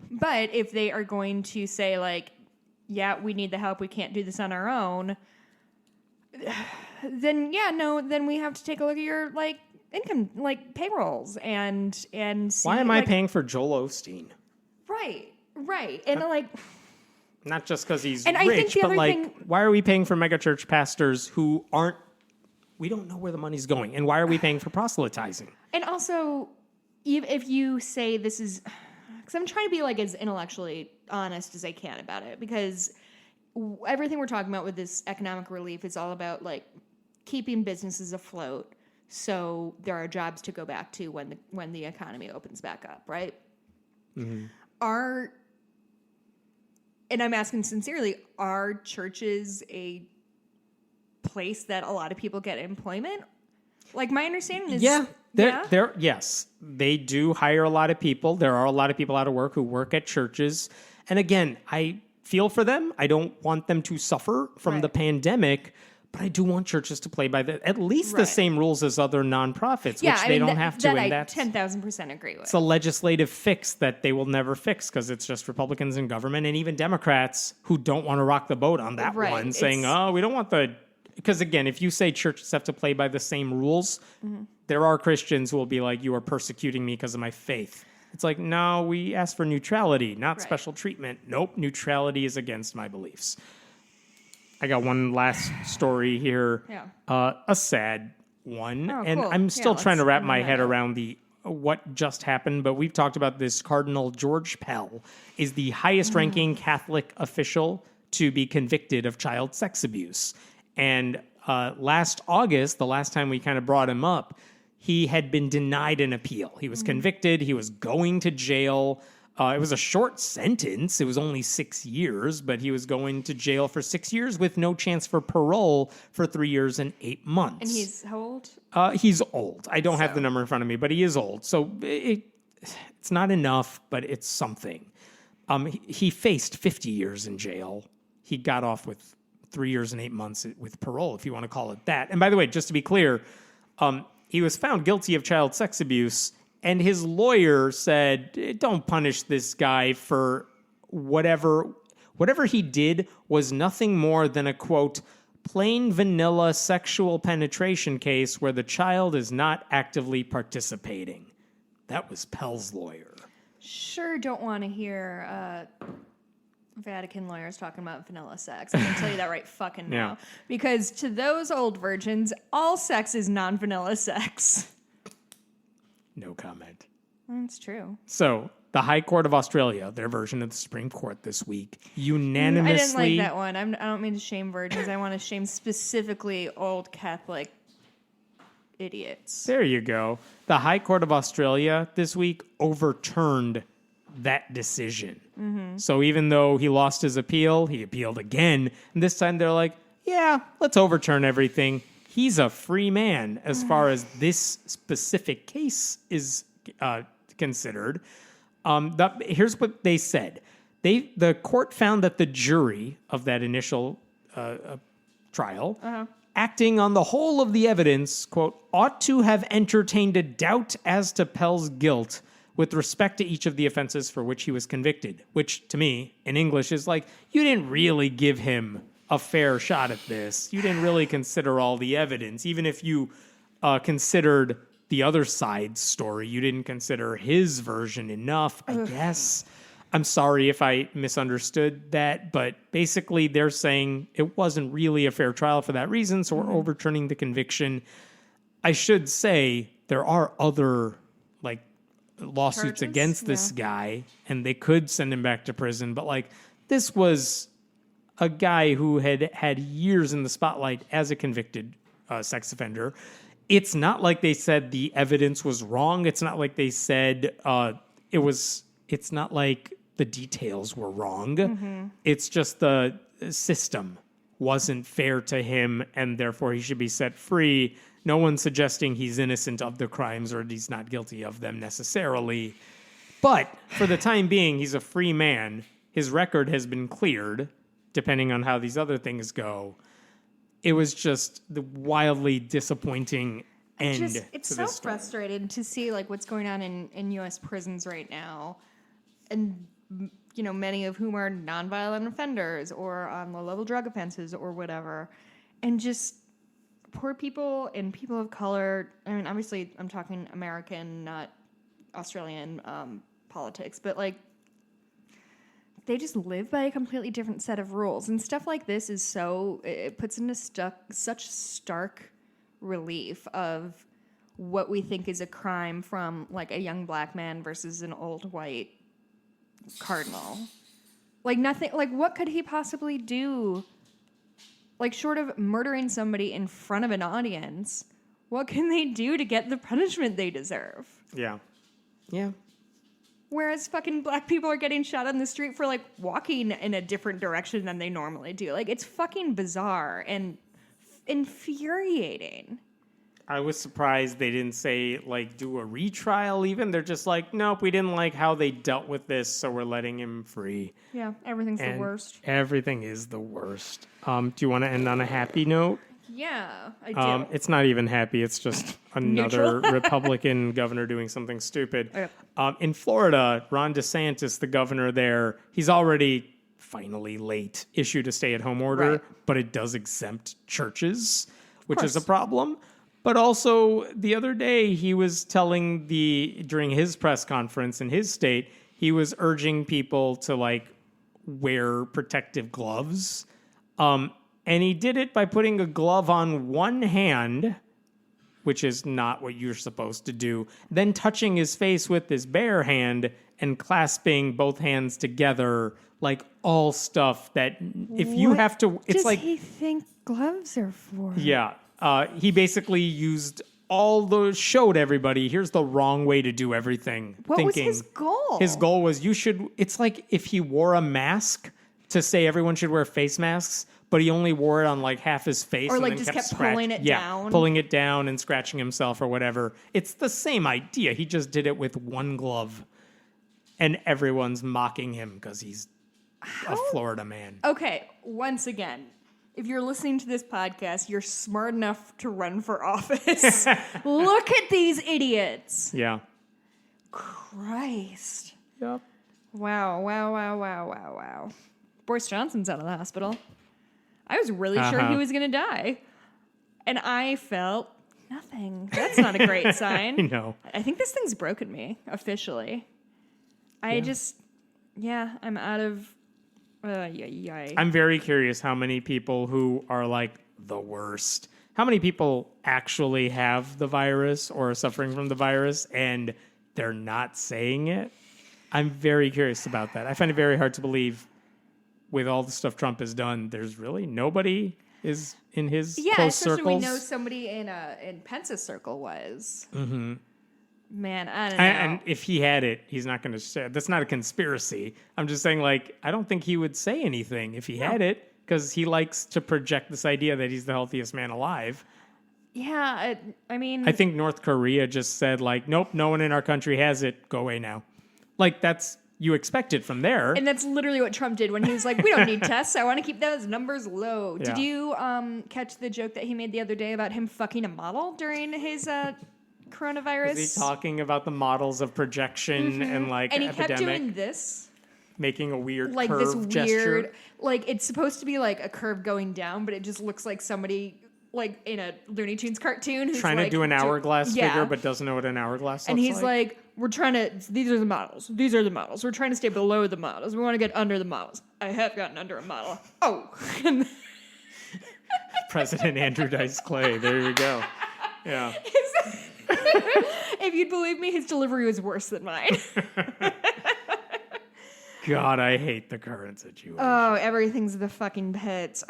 But if they are going to say like, yeah, we need the help, we can't do this on our own, then we have to take a look at your like income, like payrolls and see, why am I paying for Joel Osteen? Right, and like not just because he's rich, but like why are we paying for megachurch pastors who aren't? We don't know where the money's going, and why are we paying for proselytizing? And also, if you say this is, because I'm trying to be like as intellectually honest as I can about it, because everything we're talking about with this economic relief is all about like keeping businesses afloat so there are jobs to go back to when the economy opens back up, right? Mm-hmm. And I'm asking sincerely, are churches a place that a lot of people get employment? Like my understanding is yes, they do hire a lot of people. There are a lot of people out of work who work at churches. And again, I feel for them. I don't want them to suffer from the pandemic, but I do want churches to play by at least the same rules as other nonprofits, which they don't have to. That I 10,000% agree with. It's a legislative fix that they will never fix because it's just Republicans in government and even Democrats who don't want to rock the boat on that one, saying, oh, we don't want the... Because again, if you say churches have to play by the same rules, there are Christians who will be like, you are persecuting me because of my faith. It's like, no, we asked for neutrality, not special treatment. Nope, neutrality is against my beliefs. I got one last story here, a sad one, and cool. I'm still trying to wrap my head around what just happened, but we've talked about this. Cardinal George Pell is the highest-ranking Catholic official to be convicted of child sex abuse. And last August, the last time we kind of brought him up, he had been denied an appeal. He was convicted. He was going to jail. It was a short sentence. It was only 6 years, but he was going to jail for 6 years with no chance for parole for 3 years and 8 months. And he's how old? He's old. I don't have the number in front of me, but he is old. So it's not enough, but it's something. He faced 50 years in jail. He got off with 3 years and 8 months with parole, if you want to call it that. And by the way, just to be clear, he was found guilty of child sex abuse, and his lawyer said, don't punish this guy for whatever he did was nothing more than a, quote, plain vanilla sexual penetration case where the child is not actively participating. That was Pell's lawyer. Sure don't want to hear Vatican lawyers talking about vanilla sex. I'm going to tell you that right fucking now. Yeah. Because to those old virgins, all sex is non-vanilla sex. No comment. That's true. So, the High Court of Australia, their version of the Supreme Court this week, unanimously... I didn't like that one. I don't mean to shame virgins. I want to shame specifically old Catholic idiots. There you go. The High Court of Australia this week overturned that decision. Mm-hmm. So even though he lost his appeal, he appealed again. And this time they're like, yeah, let's overturn everything. He's a free man as far as this specific case is considered. Here's what they said. The court found that the jury of that initial trial, acting on the whole of the evidence, quote, ought to have entertained a doubt as to Pell's guilt with respect to each of the offenses for which he was convicted, which to me, in English, is like, you didn't really give him a fair shot at this. You didn't really consider all the evidence. Even if you considered the other side's story, you didn't consider his version enough, I guess. I'm sorry if I misunderstood that, but basically they're saying it wasn't really a fair trial for that reason, so we're overturning the conviction. I should say there are other lawsuits against this guy, and they could send him back to prison, but this was a guy who had years in the spotlight as a convicted sex offender. It's not like they said the evidence was wrong. It's not like they said it's not like the details were wrong. Mm-hmm. It's just the system wasn't fair to him, and therefore he should be set free. No one's suggesting he's innocent of the crimes or he's not guilty of them necessarily. But for the time being, he's a free man. His record has been cleared, depending on how these other things go. It was just the wildly disappointing end. It's so frustrating to see what's going on in U.S. prisons right now, and many of whom are nonviolent offenders or on low-level drug offenses or whatever, and just poor people and people of color. I mean, obviously, I'm talking American, not Australian politics, but they just live by a completely different set of rules, and stuff like this is it puts into such stark relief of what we think is a crime from a young black man versus an old white cardinal. Nothing. What could he possibly do? Short of murdering somebody in front of an audience, what can they do to get the punishment they deserve? Yeah. Yeah. Whereas fucking black people are getting shot on the street for walking in a different direction than they normally do. It's fucking bizarre and infuriating. I was surprised they didn't say, do a retrial even. They're just nope, we didn't like how they dealt with this, so we're letting him free. Yeah, everything's the worst. Everything is the worst. Do you want to end on a happy note? Yeah, I do. It's not even happy. It's just another Republican governor doing something stupid. Okay. In Florida, Ron DeSantis, the governor there, he's already finally late issued a stay-at-home order, but it does exempt churches, which is a problem. But also, the other day, he was telling during his press conference in his state, he was urging people to, wear protective gloves. And he did it by putting a glove on one hand, which is not what you're supposed to do, then touching his face with his bare hand and clasping both hands together, all stuff that if you have to... It's does he think gloves are for? Yeah. He basically showed everybody, here's the wrong way to do everything. What was his goal? His goal was it's like if he wore a mask to say everyone should wear face masks, but he only wore it on half his face. Or and then just kept pulling it down. Pulling it down and scratching himself or whatever. It's the same idea. He just did it with one glove. And everyone's mocking him because he's a Florida man. Okay, once again, if you're listening to this podcast, you're smart enough to run for office. Look at these idiots. Yeah. Christ. Yep. Wow. Boris Johnson's out of the hospital. I was really sure he was going to die. And I felt nothing. That's not a great sign. No. I think this thing's broken me, officially. I'm out of... I'm very curious how many people who are like the worst, how many people actually have the virus or are suffering from the virus and they're not saying it. I'm very curious about that. I find it very hard to believe with all the stuff Trump has done, there's really nobody is in his close circles. Yeah, especially we know somebody in Pence's circle was. Mm-hmm. Man, I don't know. And if he had it, he's not going to share. That's not a conspiracy. I'm just saying, like, I don't think he would say anything if he had it because he likes to project this idea that he's the healthiest man alive. Yeah, I mean... I think North Korea just said, like, nope, no one in our country has it. Go away now. Like, that's... You expect it from there. And that's literally what Trump did when he was like, we don't need tests. I want to keep those numbers low. Yeah. Did you catch the joke that he made the other day about him fucking a model during his coronavirus? Is he talking about the models of projection and, like, and he epidemic? kept doing this. Making a weird like curve this gesture. Weird, like it's supposed to be like a curve going down, but it just looks like somebody like in a Looney Tunes cartoon who's trying like, to do an hourglass figure, but doesn't know what an hourglass and looks he's like, we're trying to, these are the models. We're trying to stay below the models. We want to get under the models. I have gotten under a model. Oh. President Andrew Dice Clay. There you go. Yeah. If you'd believe me, his delivery was worse than mine. God, I hate the current situation. Oh, everything's the fucking pits.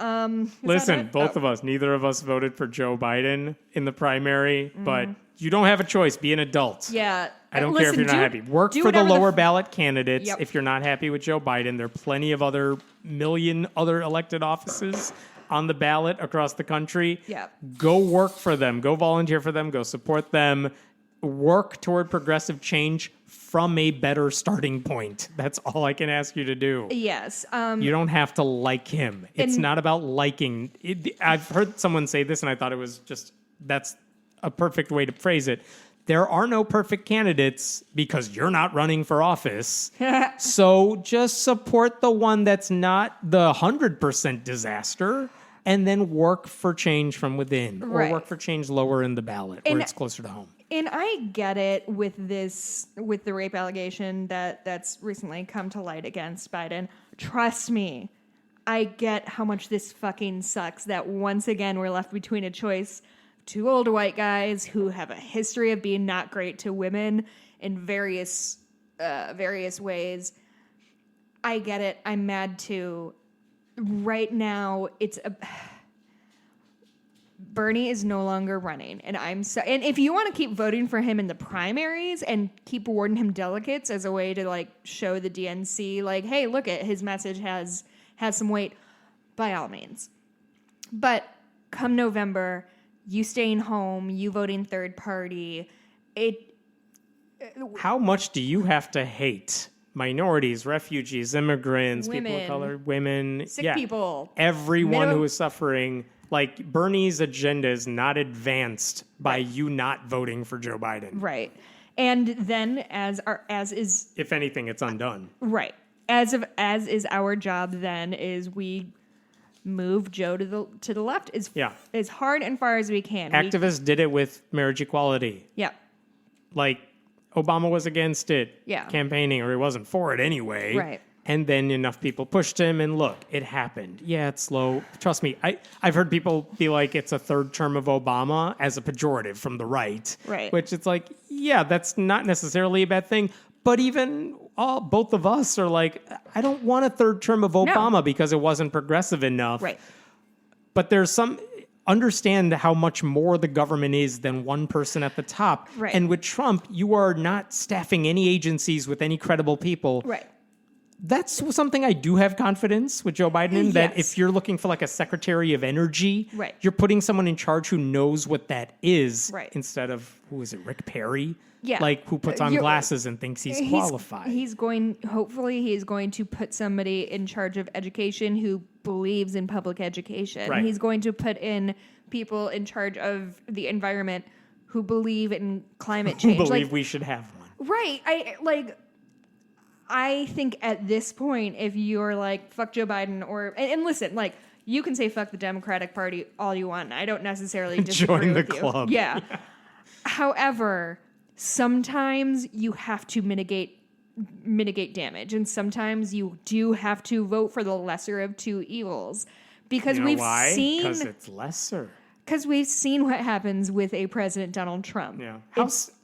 Listen, both of us, neither of us voted for Joe Biden in the primary, but you don't have a choice. Be an adult. Yeah. I don't care if you're not happy. Work for the lower ballot candidates. Yep. If you're not happy with Joe Biden, there are plenty of other million other elected offices on the ballot across the country. Yep. Go work for them. Go volunteer for them. Go support them. Work toward progressive change from a better starting point. That's all I can ask you to do. Yes. You don't have to like him. It's not about liking. I've heard someone say this, and I thought it was just, that's a perfect way to phrase it. There are no perfect candidates because you're not running for office. So just support the one that's not the 100% disaster and then work for change from within or work for change lower in the ballot where it's closer to home. And I get it with the rape allegation that's recently come to light against Biden. Trust me, I get how much this fucking sucks that once again we're left between a choice. Two old white guys who have a history of being not great to women in various ways. I get it. I'm mad too. Right now, Bernie is no longer running, and and if you want to keep voting for him in the primaries and keep awarding him delegates as a way to like show the DNC like, hey, look at his message has some weight, by all means. But come November, you staying home, you voting third party, How much do you have to hate minorities, refugees, immigrants, people of color, women, sick people, everyone who is suffering? Like, Bernie's agenda is not advanced by you not voting for Joe Biden. Right. And then as is, if anything, it's undone. Right. As is our job then is we move Joe to the left as hard and far as we can. Activists did it with marriage equality. Yeah. Like, Obama was against it campaigning, or he wasn't for it anyway. Right. And then enough people pushed him, and look, it happened. Yeah, it's slow. Trust me, I've heard people be like, it's a third term of Obama as a pejorative from the right. Right. Which it's like, yeah, that's not necessarily a bad thing. But even both of us are like, I don't want a third term of Obama because it wasn't progressive enough. Right. But there's understand how much more the government is than one person at the top. Right. And with Trump, you are not staffing any agencies with any credible people. Right. That's something I do have confidence with Joe Biden in, that if you're looking for like a secretary of energy, right, you're putting someone in charge who knows what that is, right, instead of, who is it, Rick Perry? Yeah. Like, who puts on glasses and thinks he's qualified. Hopefully he's going to put somebody in charge of education who believes in public education. Right. He's going to put in people in charge of the environment who believe in climate change. Who believe we should have one. Right. I think at this point, if you're like, fuck Joe Biden, and listen, like, you can say fuck the Democratic Party all you want. I don't necessarily disagree Join the with you. club. Yeah. However, sometimes you have to mitigate damage, and sometimes you do have to vote for the lesser of two evils, because you know we've why? seen, because it's lesser. Because we've seen what happens with a President Donald Trump. Yeah,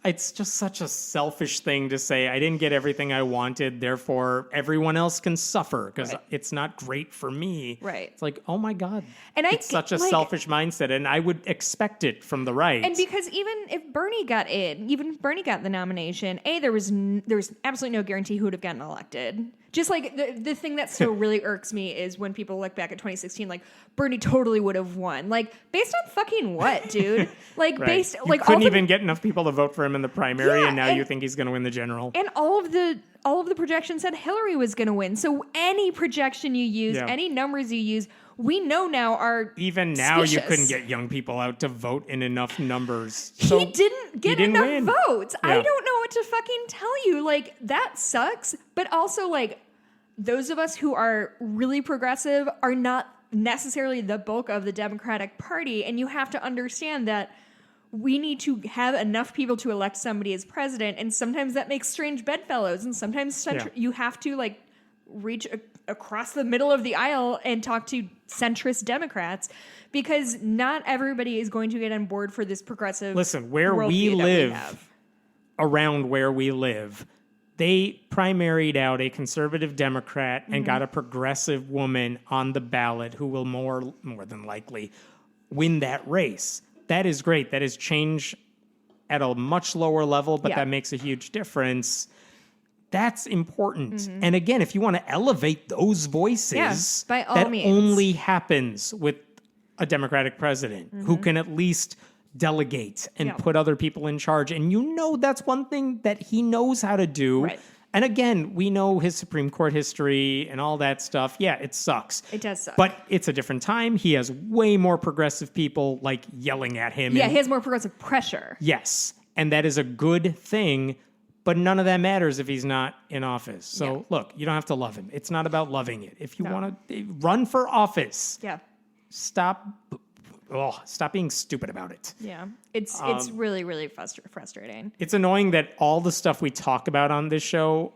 it's just such a selfish thing to say. I didn't get everything I wanted, therefore everyone else can suffer because it's not great for me. Right. It's like, oh my God. And it's such a selfish mindset, and I would expect it from the right. And because even if Bernie got the nomination, there was absolutely no guarantee who would have gotten elected. Just like the thing that still really irks me is when people look back at 2016, like, Bernie totally would have won. Like, based on fucking what, dude? Like, right. You couldn't even get enough people to vote for him in the primary, and now you think he's going to win the general. And all of the projections said Hillary was going to win. So any projection you use, any numbers you use, we know now are even now suspicious. You couldn't get young people out to vote in enough numbers. So he didn't get enough win. votes. Yeah. I don't know what to fucking tell you. Like, that sucks. But also, like, those of us who are really progressive are not necessarily the bulk of the Democratic Party, and you have to understand that we need to have enough people to elect somebody as president, and sometimes that makes strange bedfellows, and sometimes you have to, like, reach across the middle of the aisle and talk to centrist Democrats, because not everybody is going to get on board for this progressive. Listen, where we live, around where we live, they primaried out a conservative Democrat and got a progressive woman on the ballot who will more than likely win that race. That is great. That is change at a much lower level, but that makes a huge difference. That's important. And again, if you want to elevate those voices, by all that means. only happens with a Democratic president who can at least delegate and put other people in charge. And you know that's one thing that he knows how to do. Right. And again, we know his Supreme Court history and all that stuff. Yeah, it sucks. It does suck. But it's a different time. He has way more progressive people, like, yelling at him. Yeah, he has more progressive pressure. Yes. And that is a good thing. But none of that matters if he's not in office. So, look, you don't have to love him. It's not about loving it. If you want to run for office, stop being stupid about it. Yeah, it's really, really frustrating. It's annoying that all the stuff we talk about on this show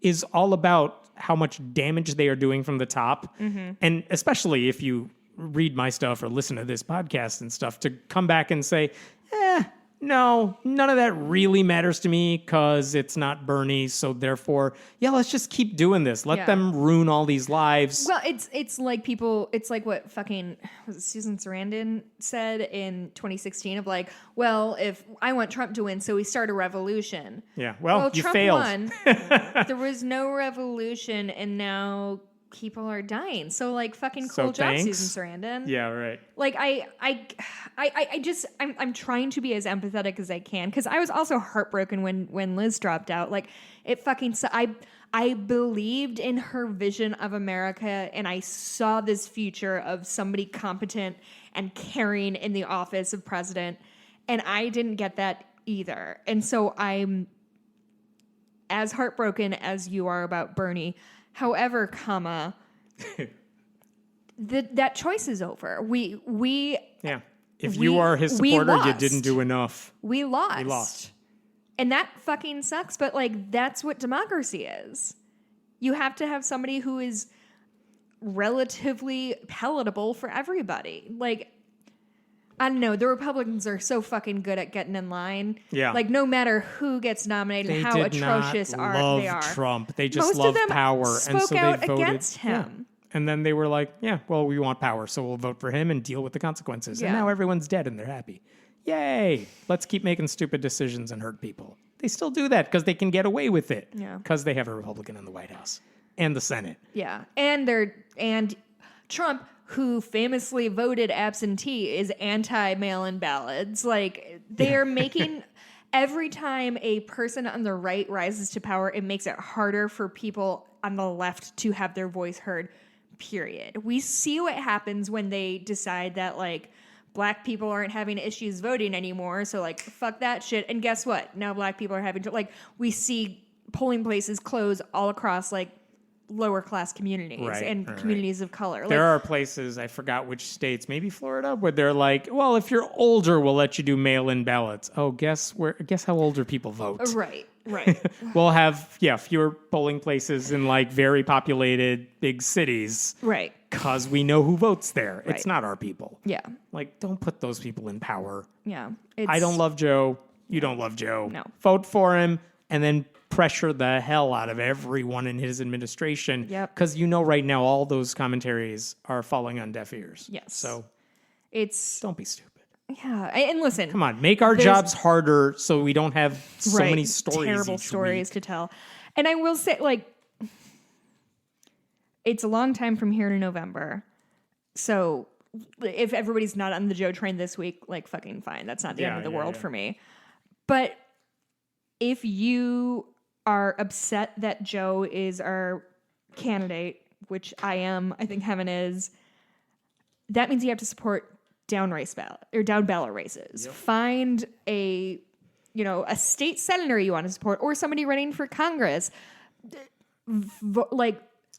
is all about how much damage they are doing from the top. And especially if you read my stuff or listen to this podcast and stuff, to come back and say, no, none of that really matters to me because it's not Bernie. So therefore, let's just keep doing this. Let them ruin all these lives. Well, it's like people, it's like what fucking Susan Sarandon said in 2016 of like, well, if I want Trump to win, so we start a revolution. Yeah, well you Trump failed. Won. There was no revolution, and now people are dying. So, like, fucking cool job, Susan Sarandon. Yeah, right. Like, I'm trying to be as empathetic as I can, because I was also heartbroken when Liz dropped out. Like, it fucking I believed in her vision of America, and I saw this future of somebody competent and caring in the office of president, and I didn't get that either. And so I'm as heartbroken as you are about Bernie. However, that choice is over. If you are his supporter, you didn't do enough. We lost. And that fucking sucks, but, like, that's what democracy is. You have to have somebody who is relatively palatable for everybody. Like, I don't know, the Republicans are so fucking good at getting in line. Yeah. Like, no matter who gets nominated, they how atrocious they are. Trump. They just Most love of them power. Spoke and so out they voted against him. Yeah. And then they were like, we want power, so we'll vote for him and deal with the consequences. And now everyone's dead and they're happy. Yay! Let's keep making stupid decisions and hurt people. They still do that because they can get away with it. Yeah. Because they have a Republican in the White House and the Senate. Yeah. And Trump, who famously voted absentee, is anti-mail-in ballots. Like, they're making... Every time a person on the right rises to power, it makes it harder for people on the left to have their voice heard, period. We see what happens when they decide that, like, black people aren't having issues voting anymore, so, like, fuck that shit. And guess what? Now black people are having to, like, we see polling places close all across, like, lower class communities and communities of color. There are places, I forgot which states, maybe Florida, where they're like, well, if you're older, we'll let you do mail-in ballots. Oh, guess how older people vote. Right. We'll have, fewer polling places in like very populated big cities. Right. Because we know who votes there. Right. It's not our people. Yeah. Like, don't put those people in power. Yeah. I don't love Joe. You don't love Joe. No. Vote for him and then pressure the hell out of everyone in his administration. Yep. Because right now all those commentaries are falling on deaf ears. Yes. So it's... don't be stupid. Yeah. And listen... Come on. Make our jobs harder so we don't have so many stories terrible each stories week. to tell. And I will say, like... It's a long time from here to November. So if everybody's not on the Joe train this week, like, fucking fine. That's not the end of the world for me. But if you are upset that Joe is our candidate, which I am, I think Heaven is, that means you have to support down ballot races. Yep. Find a state senator you want to support, or somebody running for Congress.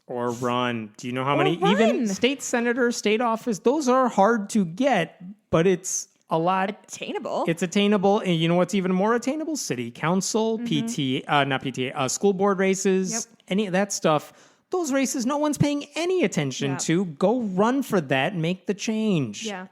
Or run. Do you know how many? Even state senator, state office, those are hard to get, but it's a lot. Attainable. It's attainable. And you know what's even more attainable? City council, school board races, any of that stuff. Those races no one's paying any attention to. Go run for that. Make the change. Yeah.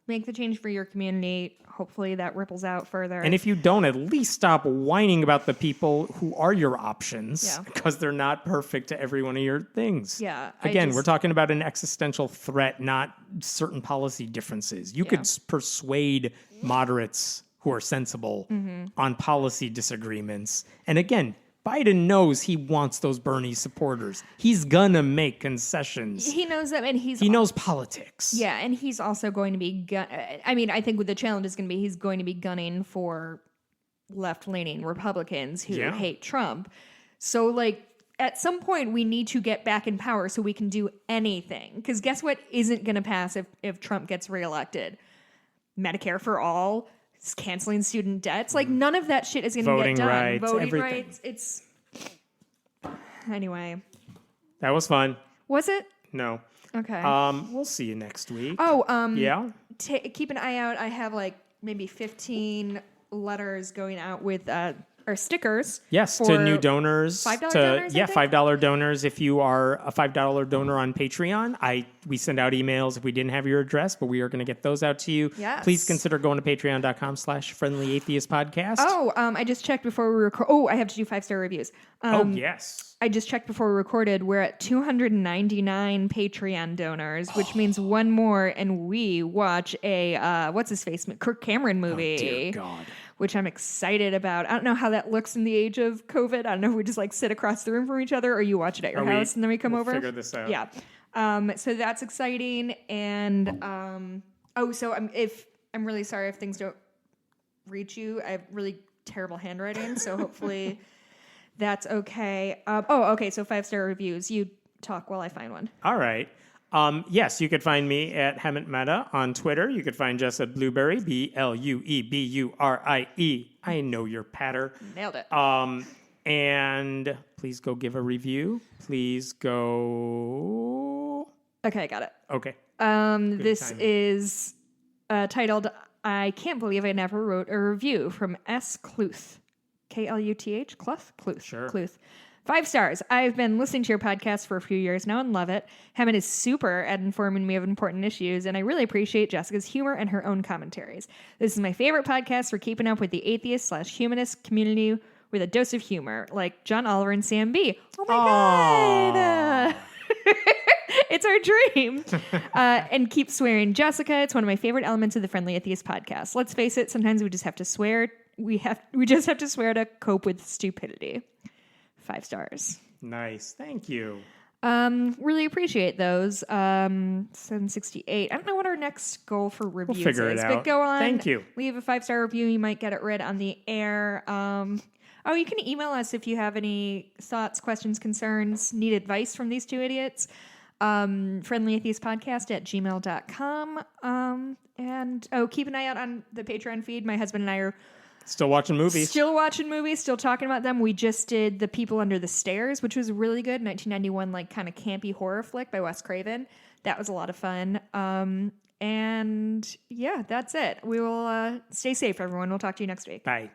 Make the change for your community. Hopefully that ripples out further. And if you don't, at least stop whining about the people who are your options because they're not perfect to every one of your things. Yeah. Again, we're talking about an existential threat, not certain policy differences. You could persuade moderates who are sensible on policy disagreements. And again, Biden knows he wants those Bernie supporters. He's gonna make concessions. He knows that, and he knows politics. Yeah, and he's also going to be. I think what the challenge is going to be, he's going to be gunning for left-leaning Republicans who hate Trump. So, like, at some point, we need to get back in power so we can do anything. Because guess what isn't going to pass if Trump gets reelected? Medicare for all. Canceling student debts. Like, none of that shit is going to get done. Voting everything. rights. It's... Anyway. That was fun. Was it? No. Okay. We'll see you next week. Oh, yeah? Keep an eye out. I have, like, maybe 15 letters going out with... or stickers. Yes, to new donors. $5 donors, Yeah, $5 donors. If you are a $5 donor on Patreon, we send out emails if we didn't have your address, but we are going to get those out to you. Yes. Please consider going to patreon.com/Friendly Atheist Podcast. Oh, I just checked before we record. Oh, I have to do 5-star reviews. Yes. I just checked before we recorded. We're at 299 Patreon donors, which means one more, and we watch a, what's his face, Kirk Cameron movie. Oh, dear God. Which I'm excited about. I don't know how that looks in the age of COVID. I don't know if we just like sit across the room from each other or you watch it at your house and then we come over. Figure this out. Yeah. So that's exciting. And I'm really sorry if things don't reach you. I have really terrible handwriting, so hopefully that's okay. Okay. So 5-star reviews. You talk while I find one. All right. Yes, you could find me at Hemant Mehta on Twitter. You could find Jess at Blueberry, BLUEBURIE. I know your patter. Nailed it. And please go give a review. Please go. Okay, I got it. Okay. This is titled, I Can't Believe I Never Wrote a Review, from S. Cluth. Kluth? Cluth. Sure. Cluth. 5 stars. I've been listening to your podcast for a few years now and love it. Hammond is super at informing me of important issues, and I really appreciate Jessica's humor and her own commentaries. This is my favorite podcast for keeping up with the atheist/humanist community with a dose of humor, like John Oliver and Sam B. Oh my God! It's our dream. And keep swearing. Jessica, it's one of my favorite elements of the Friendly Atheist podcast. Let's face it, sometimes we just have to swear We just have to swear to cope with stupidity. 5 stars. Nice. Thank you. Really appreciate those. 768. I don't know what our next goal for reviews We'll figure it is, out. but go on. Thank you. Leave a 5-star review. You might get it read on the air. You can email us if you have any thoughts, questions, concerns, need advice from these 2 idiots. friendlyatheistpodcast@gmail.com. And keep an eye out on the Patreon feed. My husband and I are Still watching movies. still watching movies, still talking about them. We just did The People Under the Stairs, which was really good. 1991, like kind of campy horror flick by Wes Craven. That was a lot of fun. And yeah, that's it. We will stay safe, everyone. We'll talk to you next week. Bye.